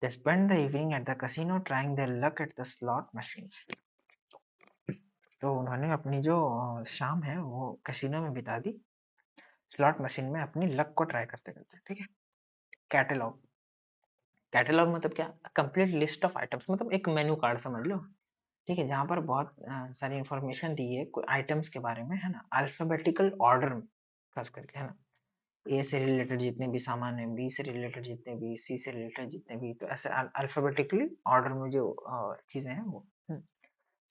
They spend the evening at the casino trying their luck at the slot machines. तो उन्होंने अपनी जो शाम है वो कैसीनो में बिता दी, स्लॉट मशीन में अपनी लक को ट्राई करते करते, ठीक है। कैटलॉग, कैटलॉग मतलब क्या, कंप्लीट लिस्ट ऑफ आइटम्स, मतलब एक मेन्यू कार्ड समझ लो, ठीक है, जहाँ पर बहुत सारी इंफॉर्मेशन दी है आइटम्स के बारे में, है ना, अल्फाबेटिकल ऑर्डर में खास करके, है ना। ए से रिलेटेड जितने भी सामान है, बी से रिलेटेड जितने भी, सी से रिलेटेड जितने भी, तो ऐसे अल्फाबेटिकली ऑर्डर में जो चीजें हैं वो।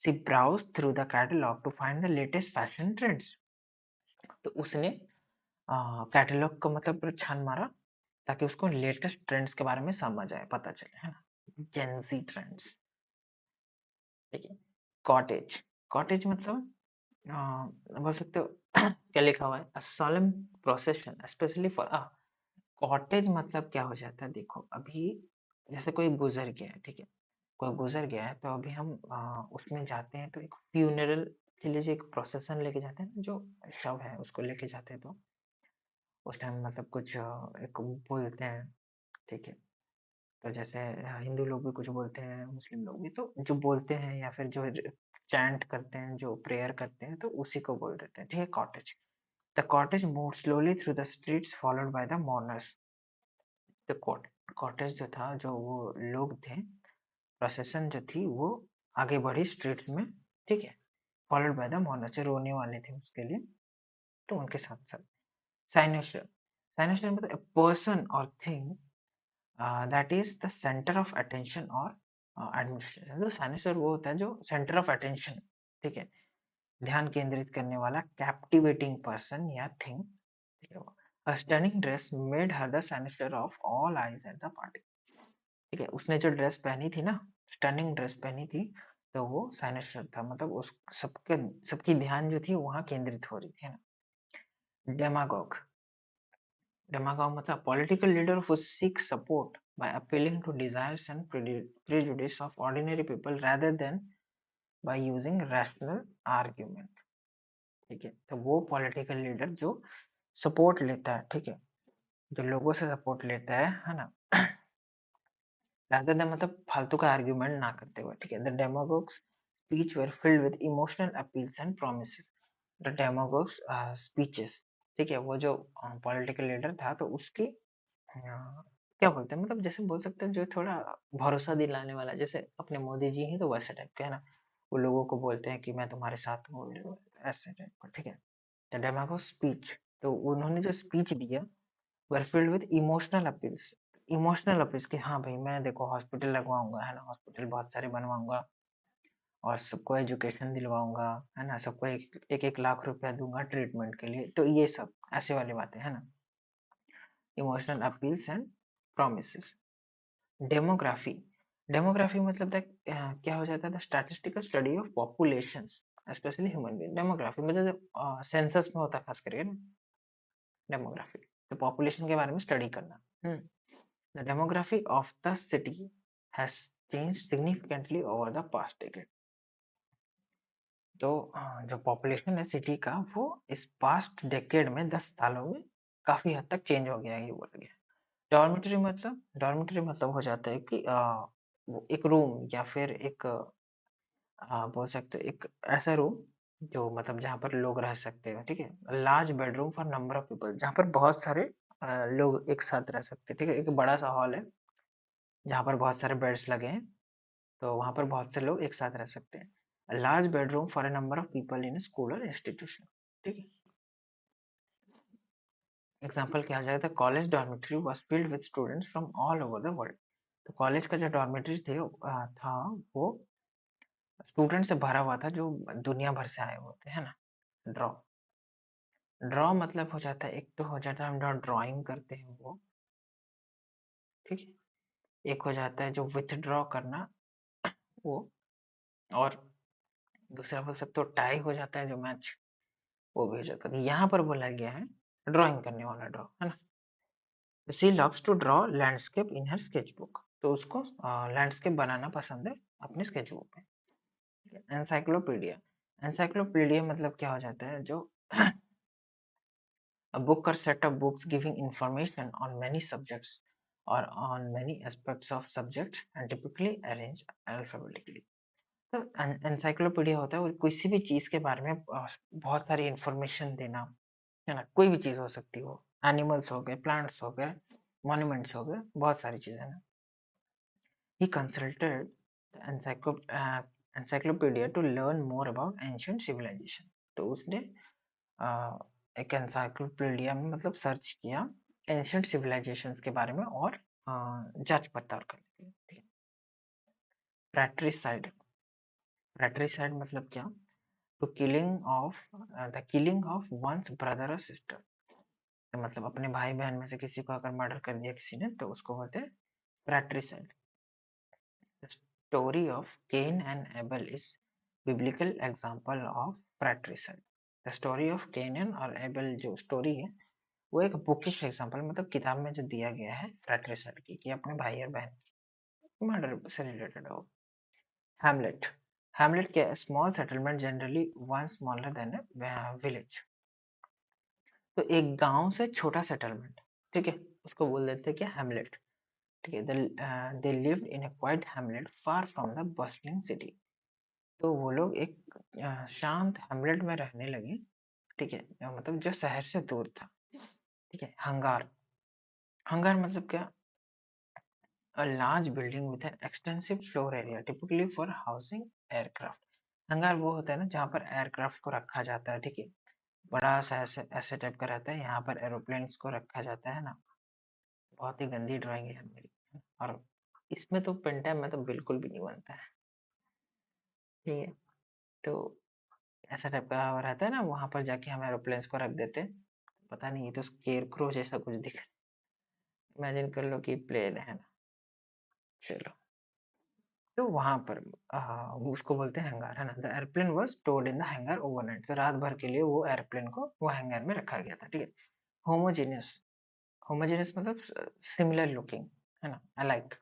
She browsed through the catalog to find the latest fashion trends. तो उसने कैटलॉग का मतलब छान मारा, ताकि उसको लेटेस्ट ट्रेंड्स के बारे में समझ आए, पता चले, है ना, जेंजी ट्रेंड्स, ठीक है। कॉटेज, कॉटेज मतलब बोल सकते हो क्या लिखा हुआ है, solemn procession especially for cottage मतलब क्या हो जाता है, देखो अभी जैसे कोई गुजर गया है, ठीक है, कोई गुजर गया है, तो अभी हम उसमें जाते हैं तो एक फ्यूनरल के लिए जो एक प्रोसेसन लेके जाते हैं ना, जो शव है उसको लेके जाते हैं, तो उस टाइम मतलब कुछ एक बोलते हैं, ठीक है। तो जैसे हिंदू लोग भी कुछ बोलते हैं, मुस्लिम लोग भी, तो जो बोलते हैं या फिर जो चैंट करते हैं, जो प्रेयर करते हैं, तो उसी को बोल देते हैं, ठीक है, cortege. The cortege move slowly through the streets followed by the mourners. The cortege जो था, जो वो लोग थे, प्रोसेशन जो थी वो आगे बढ़ी स्ट्रीट्स में, ठीक है, फॉलोड बाय द मोर्नर्स, जो रोने वाले थे उसके लिए, तो उनके साथ साथ साइनोशियल। साइनोशियल मतलब पर्सन और thing that is the centre of attention और एडमिनिस्ट्रेशन। तो साइनोसर वो होता है जो सेंटर ऑफ अटेंशन, ठीक है, ध्यान केंद्रित करने वाला, कैप्टिवेटिंग पर्सन या थिंग, ठीक है। A stunning dress made her the center of all eyes at the party। ठीक है, उसने जो ड्रेस पहनी थी ना, स्टनिंग ड्रेस पहनी थी, तो वो साइनेस्टर था, मतलब उस सबके सबकी ध्यान जो थी वहां केंद्रित हो रही थी, है ना। डेमागोग, डेमागोग मतलब political leader who seeks support by appealing to desires and prejudice of ordinary people rather than by using rational argument। ठीक है, तो वो पॉलिटिकल लीडर जो सपोर्ट लेता है, ठीक है, जो लोगों से सपोर्ट लेता है ना, rather than मतलब फालतू का आर्ग्यूमेंट ना करते हुए, ठीक है। The demagogue's speech were filled with emotional appeals and promises. The demagogue's speeches, ठीक है, वो जो पॉलिटिकल लीडर था, तो उसकी क्या बोलते हैं, मतलब जैसे बोल सकते हैं जो थोड़ा भरोसा दिलाने वाला, जैसे अपने मोदी जी हैं तो वैसे टाइप के, है ना। वो लोगों को बोलते हैं कि मैं तुम्हारे साथ हूँ, ऐसे टाइप का, ठीक है। द डेमागोग स्पीच, तो उन्होंने जो स्पीच दिया, were filled with emotional appeals. Emotional appeals कि हाँ भाई, मैं देखो हॉस्पिटल लगवाऊंगा, है ना, हॉस्पिटल बहुत सारे बनवाऊंगा, और सबको एजुकेशन दिलवाऊंगा, है ना, सबको एक एक, एक लाख रुपया दूंगा ट्रीटमेंट के लिए, तो ये सब ऐसे वाली बातें, है ना। Emotional appeals and promises. Demography, demography मतलब क्या हो जाता है, the statistical study of populations, specially human being. Demography मतलब सेंसस में होता है खास करके ना, डेमोग्राफी, तो पॉपुलेशन के बारे में स्टडी करना। The demography of the city has changed significantly over the past decade। तो जो पॉपुलेशन है सिटी का, वो इस पास्ट डेकेड में 10 सालों में काफी हद तक चेंज हो गया है, ये बोला गया। डॉर्मेटरी मतलब हो जाता है कि वो एक रूम या फिर एक बोल सकते हो एक ऐसा रूम जो मतलब जहाँ पर लोग रह सकते हो, ठीक है। Large bedroom for number of people, जहाँ पर बहुत सारे लोग एक साथ रह सकते हैं, ठीक है। एक बड़ा सा हॉल है जहाँ पर बहुत सारे बेड्स लगे हैं, तो वहां पर बहुत से लोग एक साथ रह सकते हैं। Large bedroom for a number of people in school और इंस्टीट्यूशन, ठीक है। एग्जाम्पल क्या आ जाएगा, college dormitory was filled with students from all over the world. तो कॉलेज का जो डॉर्मेट्री थे था वो स्टूडेंट से भरा हुआ था जो दुनिया भर से आए हुए थे, है ना। ड्रॉ, ड्रॉ मतलब हो जाता है, एक तो हो जाता है हम जो ड्राइंग करते हैं वो, ठीक है। एक हो जाता है जो विथड्रॉ करना वो, और दूसरा बोल सकते हो टाई हो जाता है जो मैच, वो भी हो जाता है। यहाँ पर बोला गया है ड्राइंग करने वाला ड्रॉ, है ना। She loves to draw landscape in her sketch book, तो उसको लैंडस्केप बनाना पसंद है अपने स्केच बुक में। एनसाइक्लोपीडिया, एनसाइक्लोपीडिया मतलब क्या हो जाता है, जो a book or set of books giving information on many subjects or on many aspects of subjects and typically arranged alphabetically। तो एनसाइक्लोपीडिया होता है वो किसी भी चीज के बारे में बहुत सारी इंफॉर्मेशन देना, है ना। कोई भी चीज हो सकती हो, एनिमल्स हो गए, प्लांट्स हो गए, मॉन्यूमेंट्स हो गए, बहुत सारी चीजें ना। He consulted encyclopedia to learn more about ancient civilization. तो उसने एक एनसाइक्लोपीडिया में मतलब सर्च किया एंशियंट सिविलाइजेशंस के बारे में, और जांच पड़ताल करने के लिए, ठीक है। फ्रैट्रिसाइड, फ्रैट्रिसाइड मतलब क्या, to killing of the killing of one's brother और सिस्टर, मतलब अपने भाई बहन में से किसी को अगर मर्डर कर दिया किसी ने, तो उसको बोलते हैं fratricide. The story of Cain and Abel is biblical example of fratricide. The story of Cain और एबल जो स्टोरी है, वो एक बुकिश एग्जांपल मतलब किताब में जो दिया गया है फ्रैट्रिसाइड की, कि अपने भाई और बहन। मर्डर से रिलेटेड हो। हैमलेट, हैमलेट क्या है? Small settlement generally one smaller than ए विलेज। तो एक गांव से छोटा सेटलमेंट, ठीक है, उसको बोल देते हैं क्या? हैमलेट। ठीक है, they lived in a quite Hamlet far from the bustling city. तो वो लोग एक शांत हैमलेट में रहने लगे, ठीक है, मतलब जो शहर से दूर था। ठीक है, हंगार, हंगार मतलब क्या? A large building with an extensive floor area typically for housing aircraft। हंगार वो होता है ना जहाँ पर एयरक्राफ्ट को रखा जाता है, ठीक है, बड़ा सा ऐसे ऐसे टाइप का रहता है, यहाँ पर एरोप्लेन्स को रखा जाता है ना। बहुत ही गंदी ड्राइंग है मेरी, और इसमें तो पेन टाइम में तो बिल्कुल भी नहीं बनता है। ठीक है, तो ऐसा टाइप का रहता है ना, वहां पर जाके हम एरोप्लेन्स को रख देते हैं। पता नहीं, ये तो स्केर क्रो जैसा कुछ दिख रहा है, इमेजिन कर लो कि प्लेन है ना। चलो, तो वहां पर वो उसको बोलते हैं हैंगार, है ना। The airplane was stored in the hangar overnight. तो रात भर के लिए वो एयरप्लेन को वो हैंगार में रखा गया था, ठीक है। होमोजेनियस, होमोजेनियस मतलब सिमिलर लुकिंग, है ना, alike.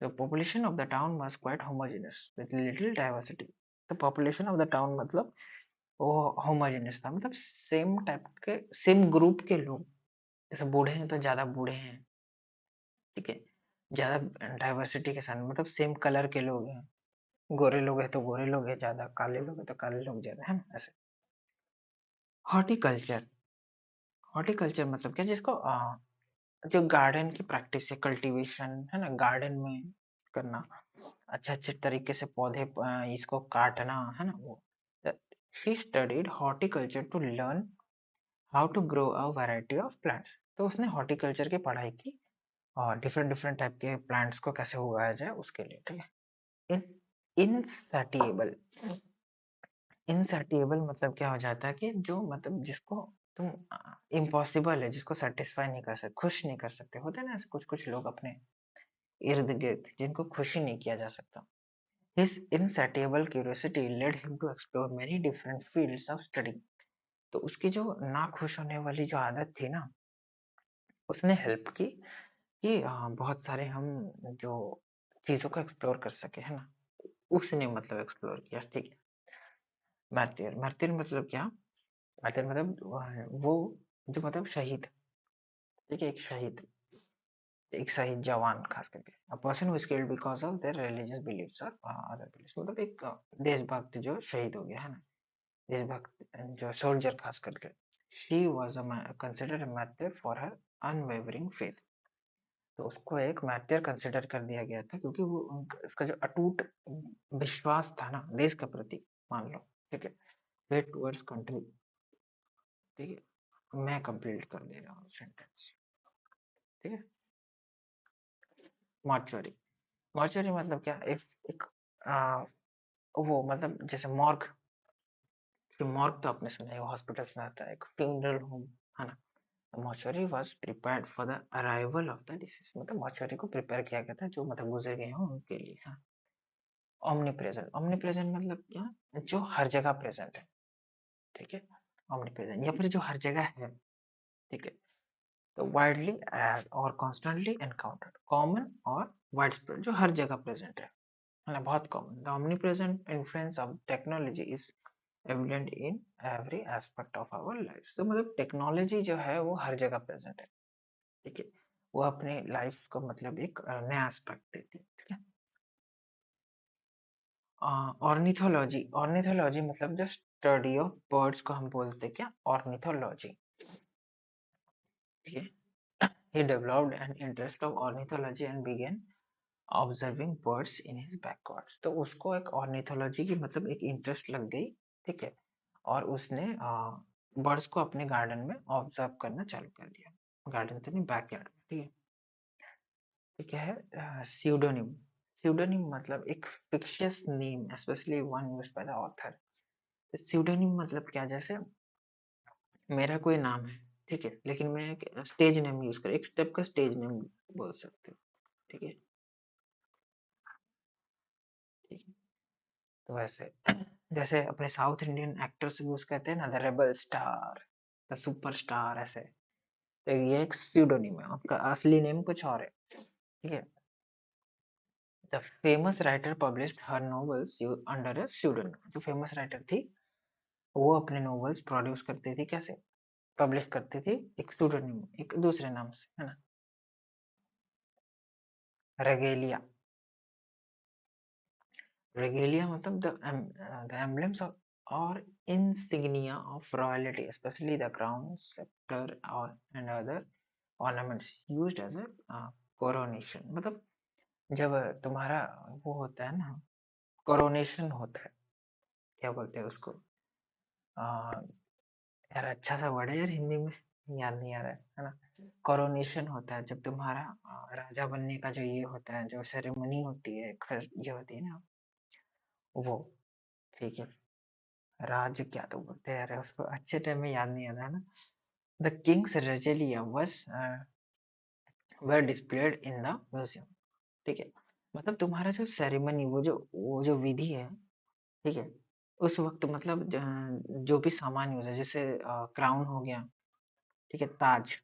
The population of the town was quite homogeneous with little diversity. The population of the town मतलब वो होमोजेनियस था, मतलब सेम टाइप के, सेम ग्रुप के लोग। जैसे बूढ़े हैं तो ज्यादा बूढ़े हैं, ठीक है, ज्यादा डाइवर्सिटी के साथ, मतलब सेम कलर के लोग हैं। गोरे लोग हैं तो गोरे लोग हैं ज्यादा, काले लोग हैं तो काले लोग ज्यादा, है ना, ऐसे। हॉर्टिकल्चर, हॉर्टिकल्चर मतलब क्या? जिसको जो गार्डन की प्रैक्टिस है, कल्टीवेशन, है ना, गार्डन में करना, अच्छे अच्छे तरीके से पौधे इसको काटना, है ना, वो। She studied horticulture to learn how to grow a variety of plants. तो उसने हॉर्टिकल्चर की पढ़ाई की, और डिफरेंट डिफरेंट टाइप के प्लांट्स को कैसे उगाया जाए उसके लिए, ठीक है। इन इनसैटिएबल, इनसैटिएबल मतलब क्या हो जाता है कि जो मतलब जिसको तुम इम्पॉसिबल है, जिसको सेटिस्फाई नहीं कर सकते, खुश नहीं कर सकते, होते हैं ना ऐसे कुछ कुछ लोग अपने इर्द गिर्द जिनको खुश ही नहीं किया जा सकता। His insatiable curiosity led him to explore many different fields of study। तो उसकी जो ना खुश होने वाली जो आदत थी ना, उसने हेल्प की कि बहुत सारे हम जो चीजों को एक्सप्लोर कर सके, है ना। उसने मतलब एक्सप्लोर किया, ठीक है। मार्टिर, मार्टिर मतलब क्या? मार्टिर मतलब वो जो मतलब शहीद, ठीक है, एक शहीद जवान खास करके। A person who is killed because of their religious beliefs और अदर बिलीफ्स, मतलब एक देशभक्त जो शहीद हो गया, है ना, देशभक्त जो सोल्जर खास करके। She was considered a martyr for her unwavering faith. तो उसको एक मार्टिर कंसिडर कर दिया गया था क्योंकि वो उसका जो अटूट विश्वास था ना देश के प्रति, मान लो, ठीक है, फेथ टुवर्ड्स कंट्री। ठीक है, मैं कंप्लीट कर दे रहा हूँ सेंटेंस, ठीक है। मॉर्चुरी, मॉर्चुरी मतलब क्या? एक आ, वो मतलब जैसे मॉर्ग, कि मॉर्ग तो आपने सुना है, हॉस्पिटल्स में आता है, एक फ्यूनरल होम, है ना। Mortuary was prepared for the arrival of the disease, मतलब मॉर्चुरी को प्रिपेयर किया गया था जो मतलब गुजर गए हों उनके लिए, हाँ। ओमनी प्रेजेंट, ओमनी प्रेजेंट मतलब क्या? जो हर जगह प्रेजेंट है, ठीक है। ओमनी प्रेजेंट या फिर जो हर जगह है, ठीक है। तो वाइडली और कॉन्स्टेंटली एनकाउंटर्ड, कॉमन और वाइड स्प्रेड, जो हर जगह प्रेजेंट है ना, बहुत common. The omnipresent influence of technology is evident in every aspect of our lives। तो मतलब टेक्नोलॉजी जो है वो हर जगह प्रेजेंट है, ठीक है। वो अपने लाइफ को मतलब एक नया एस्पेक्ट देती है, ठीक है। ऑर्निथोलॉजी, ऑर्निथोलॉजी मतलब जो स्टडी ऑफ बर्ड्स को हम बोलते हैं क्या? ऑर्निथोलॉजी, ठीक है। He developed an interest of ornithology and began observing birds in his backwards. तो उसको एक ऑर्निथोलॉजी की मतलब एक इंटरेस्ट लग गई, ठीक है। और उसने बर्ड्स को अपने गार्डन में ऑब्जर्व करना चालू कर दिया, गार्डन तो नहीं, बैकयार्ड में, ठीक है। ठीक है, स्यूडोनिम, स्यूडोनिम मतलब एक fictitious name specially one used by the author. Pseudonym मतलब क्या? जैसे मेरा कोई नाम है, ठीक है, लेकिन मैं एक स्टेज नेम यूज कर, एक स्टेप का स्टेज नेम बोल सकते हो, ठीक है, ठीक है। तो वैसे जैसे अपने साउथ इंडियन एक्टर्स भी उसको कहते हैं ना, the rebel star, the super star, ऐसे। तो ये एक स्यूडोनिम है, आपका असली नेम कुछ और है, ठीक है। The famous writer published her novels under a pseudonym। जो फेमस राइटर थी वो अपने नॉवेल्स प्रोड्यूस करती थी कैसे, पब्लिश करती थी एक pseudonym, एक दूसरे नाम से, है ना। रेगेलिया, रेगेलिया मतलब द एम्बलम्स ऑफ और insignia of royalty, especially the crown, scepter or and other ornaments used as a coronation। मतलब जब तुम्हारा वो होता है ना, कोरोनेशन होता है, क्या बोलते हैं उसको, आ, यार अच्छा सा वर्ड है यार हिंदी में, याद नहीं आ रहा है ना। कोरोनेशन होता है जब तुम्हारा राजा बनने का जो ये होता है, जो सेरेमनी होती है, फिर ये होती है ना वो, ठीक है। राज क्या तो बोलते हैं यार उसको, अच्छे टाइम में याद नहीं आता है ना। The king's regalia was were displayed in the museum। ठीक है, मतलब तुम्हारा जो सेरेमनी, वो जो विधि है, ठीक है, उस वक्त मतलब जो भी सामान यूज है, जैसे क्राउन हो गया, ठीक है, ताज,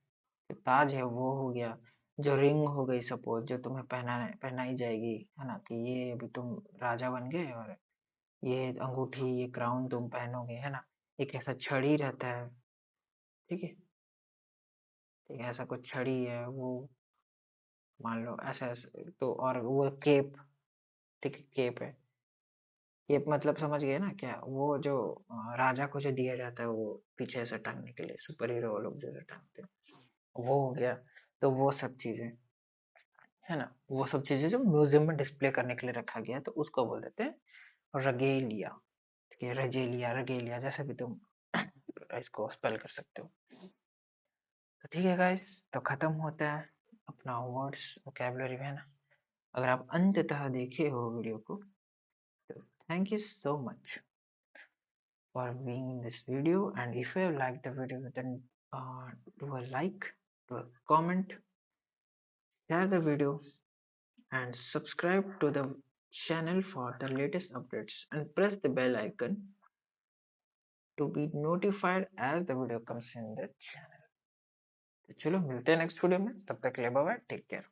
ताज है वो हो गया, जो रिंग हो गई सपोज, जो तुम्हें पहनाई जाएगी, है ना, कि ये अभी तुम राजा बन गए, और ये अंगूठी, ये क्राउन तुम पहनोगे, है ना। एक ऐसा छड़ी रहता है, ठीक है, ठीक है, ऐसा कुछ छड़ी है वो, मान लो ऐसा तो, और वो केप, ठीक है, केप है। केप मतलब समझ गए ना क्या, वो जो राजा को जो दिया जाता है वो पीछे से टांगने के लिए, सुपर हीरो लोग जो टांगते हैं, वो हो गया। तो वो सब चीजें, है ना, वो सब चीजें जो म्यूजियम में डिस्प्ले करने के लिए रखा गया है, तो उसको बोल देते हैं रगेलिया। ठीक है, रजेलिया, रगेलिया, जैसे भी तुम इसको स्पेल कर सकते हो। तो ठीक है गाइस, तो खत्म होता है अपना वर्ड्स वोकैबुलरी, है ना। अगर आप अंततः देखे हो वीडियो को, तो thank you so much for being in this video, and if you have liked the video, then do a like, do a comment, share the video, and subscribe to the channel for the latest updates, and press the bell icon to be notified as the video comes in the channel। तो चलो मिलते हैं नेक्स्ट वीडियो में, तब तक के लिए बाय बाय, टेक केयर।